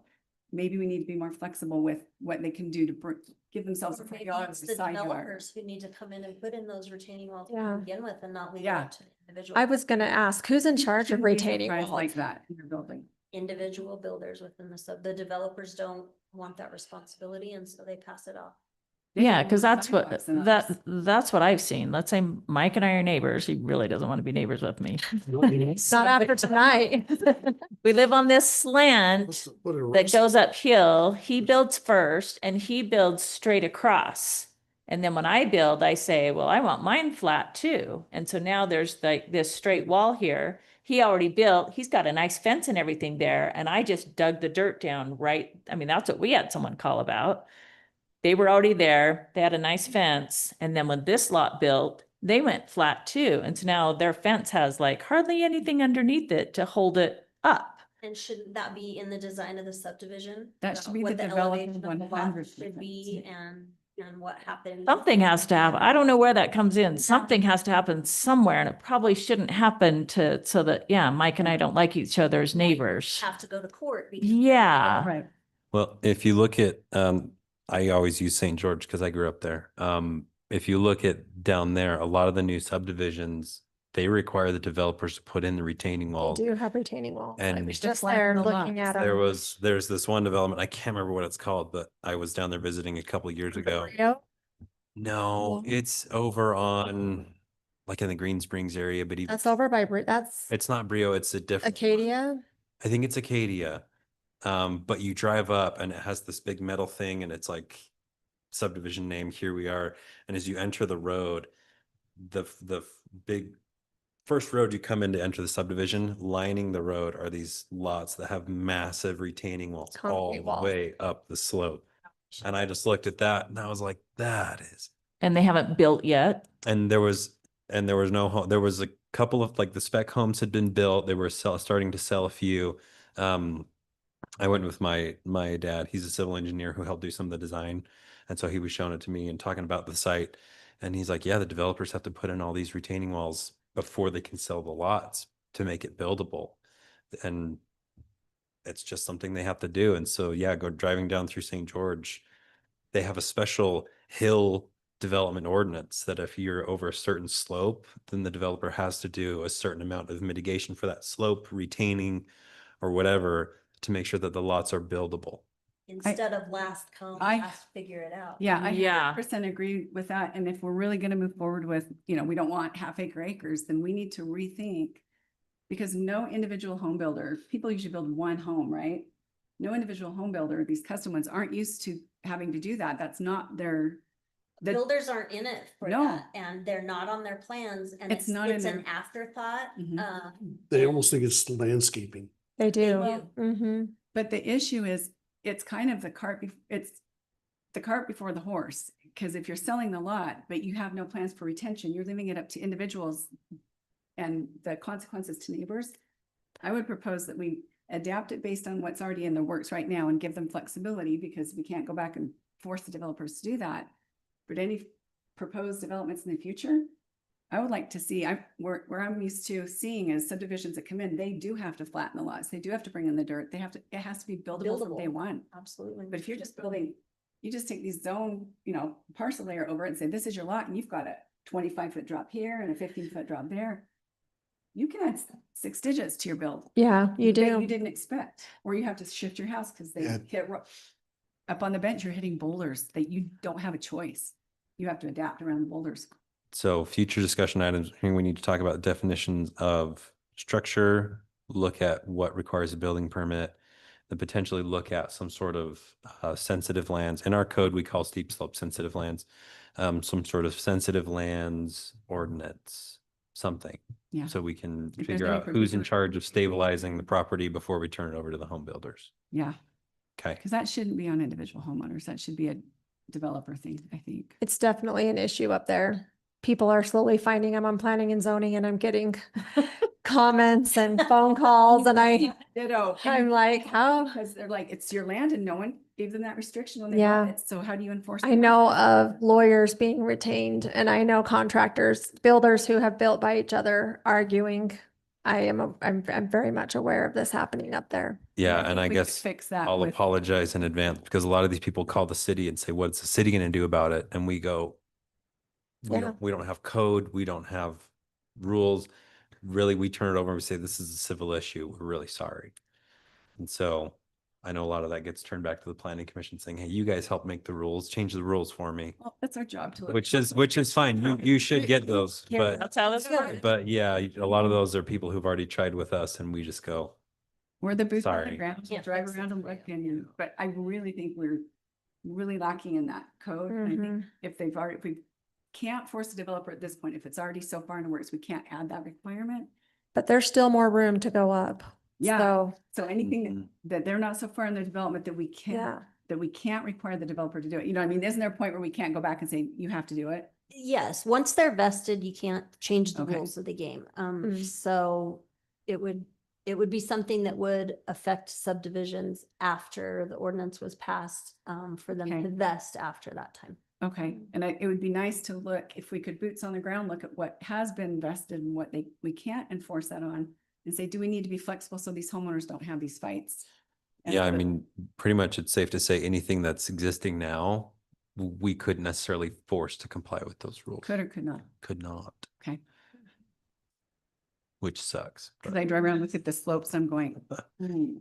F: Maybe we need to be more flexible with what they can do to give themselves a
G: Or
F: front
G: maybe
F: yard or
G: it's
F: a
G: the
F: side yard.
G: developers who need to come in and put in those retaining walls to
E: Yeah.
G: begin with, and not leave it
F: Yeah.
G: up to the individual.
E: I was gonna ask, who's in charge of
F: Shouldn't be
E: retaining
F: surprised
E: walls?
F: like that in your building.
G: Individual builders within the developers don't want that responsibility, and so they pass it off.
F: They
B: Yeah,
F: have
B: because
F: more
B: that's what,
F: sidewalks than others.
B: that's what I've seen. Let's say Mike and I are neighbors. He really doesn't want to be neighbors with me.
E: Not after tonight.
B: We live on this slant that goes uphill. He builds first and he builds straight across. And then when I build, I say, well, I want mine flat too. And so now there's like this straight wall here. He already built, he's got a nice fence and everything there. And I just dug the dirt down, right? I mean, that's what we had someone call about. They were already there. They had a nice fence. And then when this lot built, they went flat too. And so now their fence has like hardly anything underneath it to hold it up.
G: And shouldn't that be in the design of the subdivision?
F: That
G: about
F: should be
G: what
F: the developer
G: elevation of the lot
F: 100%.
G: should be, and what happens.
B: Something has to happen. I don't know where that comes in. Something has to happen somewhere, and it probably shouldn't happen so that, yeah, Mike and I don't like each other as neighbors.
G: Have to go to court. because-
B: Yeah.
F: Right.
A: Well, if you look at, I always use St. George because I grew up there. If you look at down there, a lot of the new subdivisions, they require the developers to put in the retaining
E: We
A: walls.
E: do have retaining walls. I
A: And
E: was
F: Just
E: just
F: like
E: there
F: the
E: looking
F: lots.
E: at them.
A: there's this one development, I can't remember what it's called, but I was down there visiting a couple of years ago.
E: Yep.
A: No,
E: Yeah.
A: it's over on, like in the Green Springs area, but even,
E: That's over by, that's
A: it's not Brio, it's a different.
E: Acadia.
A: I think it's Acadia. But you drive up and it has this big metal thing and it's like subdivision name, here we are. And as you enter the road, the big first road you come in to enter the subdivision, lining the road are these lots that have massive retaining walls all
E: Concrete
A: the
E: walls.
A: way up the slope. And I just looked at that and I was like, that is,
B: And they haven't built yet.
A: and there was no home. There was a couple of like the spec homes had been built. They were starting to sell a few. I went with my dad. He's a civil engineer who helped do some of the design. And so he was showing it to me and talking about the site. And he's like, yeah, the developers have to put in all these retaining walls before they can sell the lots to make it buildable. And it's just something they have to do. And so, yeah, go driving down through St. George, they have a special hill development ordinance that if you're over a certain slope, then the developer has to do a certain amount of mitigation for that slope, retaining or whatever, to make sure that the lots are buildable.
G: Instead of last come,
F: I-
G: last figure it out.
F: Yeah, I
B: Yeah.
F: 100% agree with that. And if we're really going to move forward with, we don't want half-acre acres, then we need to rethink. Because no individual home builder, people usually build one home, right? No individual home builder, these custom ones aren't used to having to do that. That's not their.
G: Builders aren't in it for
F: No.
G: that, and they're not on their plans, and
F: It's not in
G: it's an
F: their-
G: afterthought.
F: Mhm.
I: They
G: and
I: almost think it's landscaping.
E: They do.
G: do.
E: Mm-hmm.
F: But the issue is, it's kind of the cart, it's the cart before the horse, because if you're selling the lot, but you have no plans for retention, you're leaving it up to individuals and the consequences to neighbors. I would propose that we adapt it based on what's already in the works right now and give them flexibility, because we can't go back and force the developers to do that. But any proposed developments in the future, I would like to see, where I'm used to seeing is subdivisions that come in, they do have to flatten the lots. They do have to bring in the dirt. They have to, it has to be buildable from day
G: Buildable.
F: one.
G: Absolutely.
F: But if you're just building, you just take these zone, parcel layer over it and say, this is your lot, and you've got a 25-foot drop here and a 15-foot drop there. You can add 6 digits to your build.
E: Yeah, you
F: that
E: do.
F: You didn't expect, or you have to shift your house because they
I: Yeah.
F: hit up on the bench, you're hitting boulders that you don't have a choice. You have to adapt around the boulders.
A: So future discussion items, here we need to talk about definitions of structure, look at what requires a building permit, then potentially look at some sort of sensitive lands. In our code, we call steep slope sensitive lands, some sort of sensitive lands ordinance, something.
F: Yeah.
A: So we can
F: If there's
A: figure
F: any
A: out who's in
F: particular-
A: charge of stabilizing the property before we turn it over to the home builders.
F: Yeah,
A: Okay.
F: because that shouldn't be on individual homeowners. That should be a developer thing, I think.
E: It's definitely an issue up there. People are slowly finding I'm on planning and zoning and I'm getting comments and phone calls and I'm like, how?
F: Because they're like, it's your land and no one gave them that restriction when they
E: Yeah.
F: bought it. So how do you enforce?
E: I
F: that?
E: know of lawyers being retained and I know contractors, builders who have built by each other arguing. I'm very much aware of this happening up there.
A: Yeah,
F: I
A: and
F: think
A: I
F: we could
A: guess
F: fix that
A: I'll
F: with-
A: apologize in advance because a lot of these people call the city and say, what's the city going to do about it? And we go,
E: Yeah.
A: we don't have code. We don't have rules. Really, we turn it over and we say, this is a civil issue. We're really sorry. And so I know a lot of that gets turned back to the planning commission saying, hey, you guys help make the rules, change the rules for me,
F: Well, that's our job to look.
A: which is fine. You should get those, but
B: That's how this works.
A: yeah, a lot of those are people who've already tried with us and we just go,
F: We're the boots on the
A: Sorry.
F: ground, we'll
G: Can't
F: drive
G: fix
F: around and look and, but I really think we're really lacking in that code. And I think
E: Mhm.
F: if we can't force a developer at this point, if it's already so far in the works, we can't add that requirement.
E: But there's still more room to go up.
F: Yeah.
E: So,
F: So anything
A: Mhm.
F: that they're not so far in their development that we
E: yeah.
F: can't require the developer to do it. You know what I mean? Isn't there a point where we can't go back and say, you have to do it?
G: Yes, once they're vested, you can't change the
F: Okay.
G: rules of the game.
E: Mm.
G: So it would be something that would affect subdivisions after the ordinance was passed, for them
F: Okay.
G: to vest after that time.
F: Okay, and it would be nice to look, if we could boots on the ground, look at what has been vested and what we can't enforce that on. And say, do we need to be flexible so these homeowners don't have these fights? And
A: yeah, I
F: put-
A: mean, pretty much it's safe to say anything that's existing now, we couldn't necessarily force to comply with those rules.
F: Could or could not,
A: Could not,
F: okay?
A: which sucks.
F: Cause
A: but-
F: I drive around, look at the slopes, I'm going, "Hmm."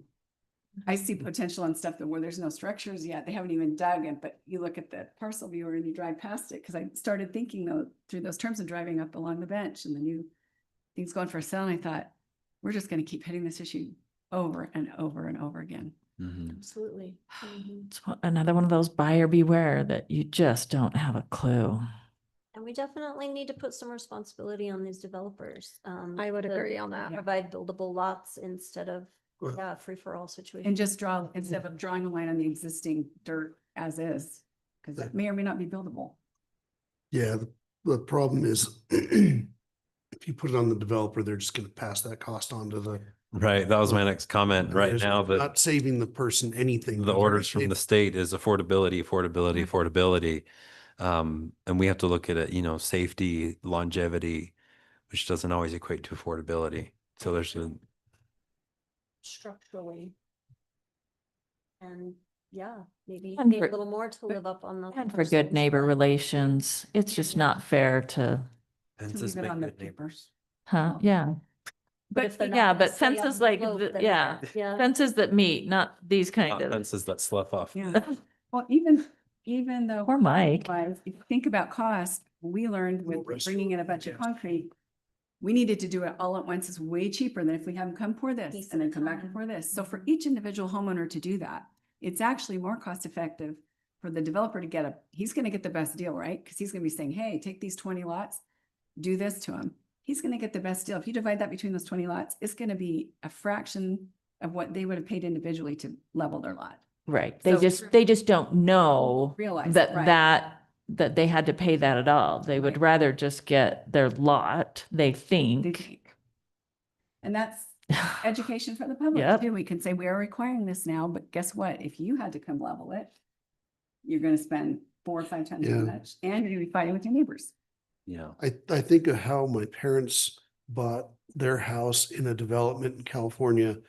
F: I see potential on stuff that where there's no structures yet, they haven't even dug it, but you look at the parcel viewer and you drive past it, cause I started thinking though, through those terms of driving up along the bench and the new things going for sale, and I thought, we're just gonna keep hitting this issue over and over and over again.
A: Mhm.
G: Absolutely.
B: It's another one of those buyer beware that you just don't have a clue.
G: And we definitely need to put some responsibility on these developers.
E: I would
G: to
E: agree on that.
G: Provide buildable lots instead of,
I: Well-
G: free-for-all situation.
F: And just draw, instead of drawing a line on the existing dirt as is, because that may or may not be buildable.
I: Yeah, the problem is if you put it on the developer, they're just gonna pass that cost on to the.
A: Right, that was my next comment. Right
I: There's
A: now, the
I: Not saving the person anything.
A: the orders from the state is affordability, affordability, affordability. And we have to look at it, safety, longevity, which doesn't always equate to affordability. So there's
G: Structurally. And yeah, maybe
B: And
G: pay a
B: for-
G: little more to live up on the.
B: And for good neighbor relations, it's just not fair to,
F: To
A: fences
F: leave it
A: make
F: on the
A: good neighbors.
F: papers.
B: huh? Yeah.
G: But if they're not
B: Yeah,
G: gonna
B: but
G: stay on
B: fences
G: the
B: like,
G: slope, then
B: yeah,
G: Yeah.
B: fences that meet, not these kind
A: Not
B: of.
A: fences that slough off.
F: Yeah. Well, even though.
B: Or Mike.
F: If you think about cost, we learned with bringing in a bunch of concrete, we needed to do it all at once is way cheaper than if we have them come pour this
G: Piece
F: and
G: at
F: then
G: a
F: come back and
G: time.
F: pour this. So for each individual homeowner to do that, it's actually more cost effective for the developer to get he's gonna get the best deal, right? Cause he's gonna be saying, hey, take these 20 lots, do this to him. He's gonna get the best deal. If you divide that between those 20 lots, it's gonna be a fraction of what they would have paid individually to level their lot.
B: Right.
F: So-
B: They just don't know
F: Realize it,
B: that,
F: right.
B: that they had to pay that at all. They would
F: Right.
B: rather just get their lot, they
F: They
B: think.
F: think. And that's education for the public
B: Yep.
F: too. We can say, we are requiring this now, but guess what? If you had to come level it, you're gonna spend 4 or 5 times as
I: Yeah.
F: much, and you're gonna be fighting with your neighbors.
A: Yeah.
I: I think of how my parents bought their house in a development in California,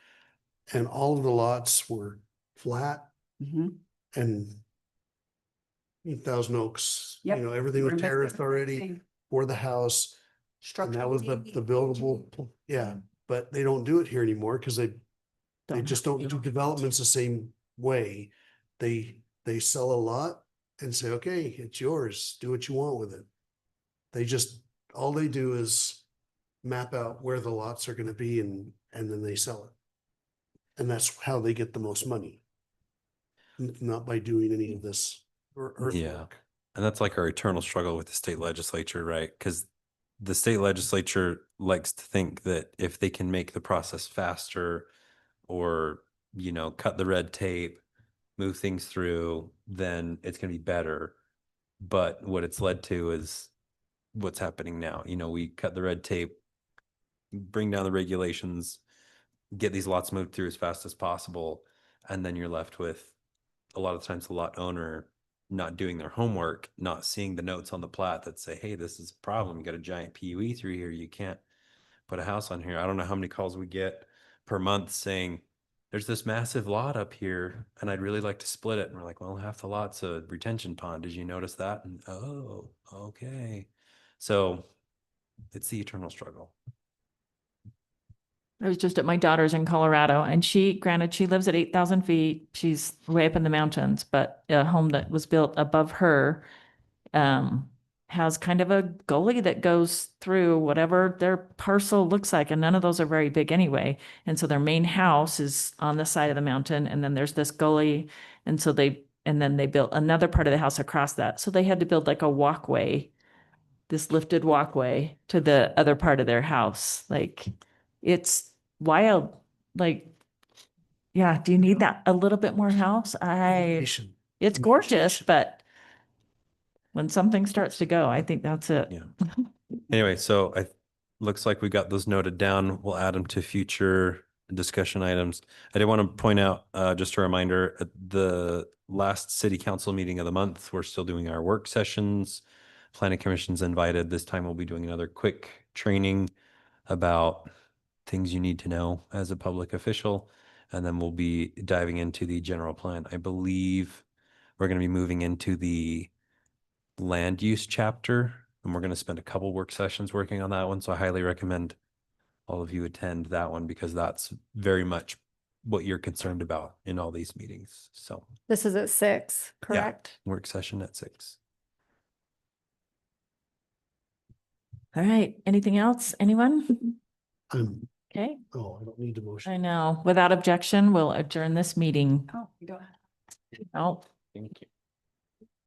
I: and all of the lots were flat
F: Mhm.
I: and Thousand Oaks,
F: Yep.
I: everything was
F: We're missing
I: terraced already
F: everything.
I: for the house. And that was the buildable, yeah, but they don't do it here anymore because they
B: Don't
I: just
B: have
I: don't
B: to.
I: do developments the same way. They sell a lot and say, okay, it's yours, do what you want with it. All they do is map out where the lots are gonna be and then they sell it. And that's how they get the most money. Not by doing any of this earthwork.
A: And that's like our eternal struggle with the state legislature, right? Because the state legislature likes to think that if they can make the process faster or, cut the red tape, move things through, then it's going to be better. But what it's led to is what's happening now. We cut the red tape, bring down the regulations, get these lots moved through as fast as possible. And then you're left with a lot of times the lot owner not doing their homework, not seeing the notes on the plat that say, hey, this is a problem. You got a giant PUE through here. You can't put a house on here. I don't know how many calls we get per month saying, there's this massive lot up here and I'd really like to split it. And we're like, well, half the lot's a retention pond. Did you notice that? And oh, okay. So it's the eternal struggle.
B: I was just at my daughter's in Colorado and granted, she lives at 8,000 feet. She's way up in the mountains, but a home that was built above her has kind of a gully that goes through whatever their parcel looks like. And none of those are very big anyway. And so their main house is on the side of the mountain. And then there's this gully. And then they built another part of the house across that. So they had to build like a walkway, this lifted walkway to the other part of their house. Like, it's wild. Like, yeah, do you need that a little bit more house?
I: Innovation.
B: It's gorgeous, but when something starts to go, I think that's it.
A: Yeah. Anyway, so looks like we got those noted down. We'll add them to future discussion items. I did want to point out, just a reminder, at the last city council meeting of the month, we're still doing our work sessions. Planning Commission's invited. This time we'll be doing another quick training about things you need to know as a public official. And then we'll be diving into the general plan. I believe we're going to be moving into the land use chapter, and we're going to spend a couple work sessions working on that one. So I highly recommend all of you attend that one because that's very much what you're concerned about in all these meetings. So
E: This is at 6, correct?
A: work session at 6.
B: All right. Anything else? Anyone?
I: I'm,
B: Okay.
I: I don't need a motion.
B: I know. Without objection, we'll adjourn this meeting.
F: Oh, you don't.
B: Oh,
A: Thank you.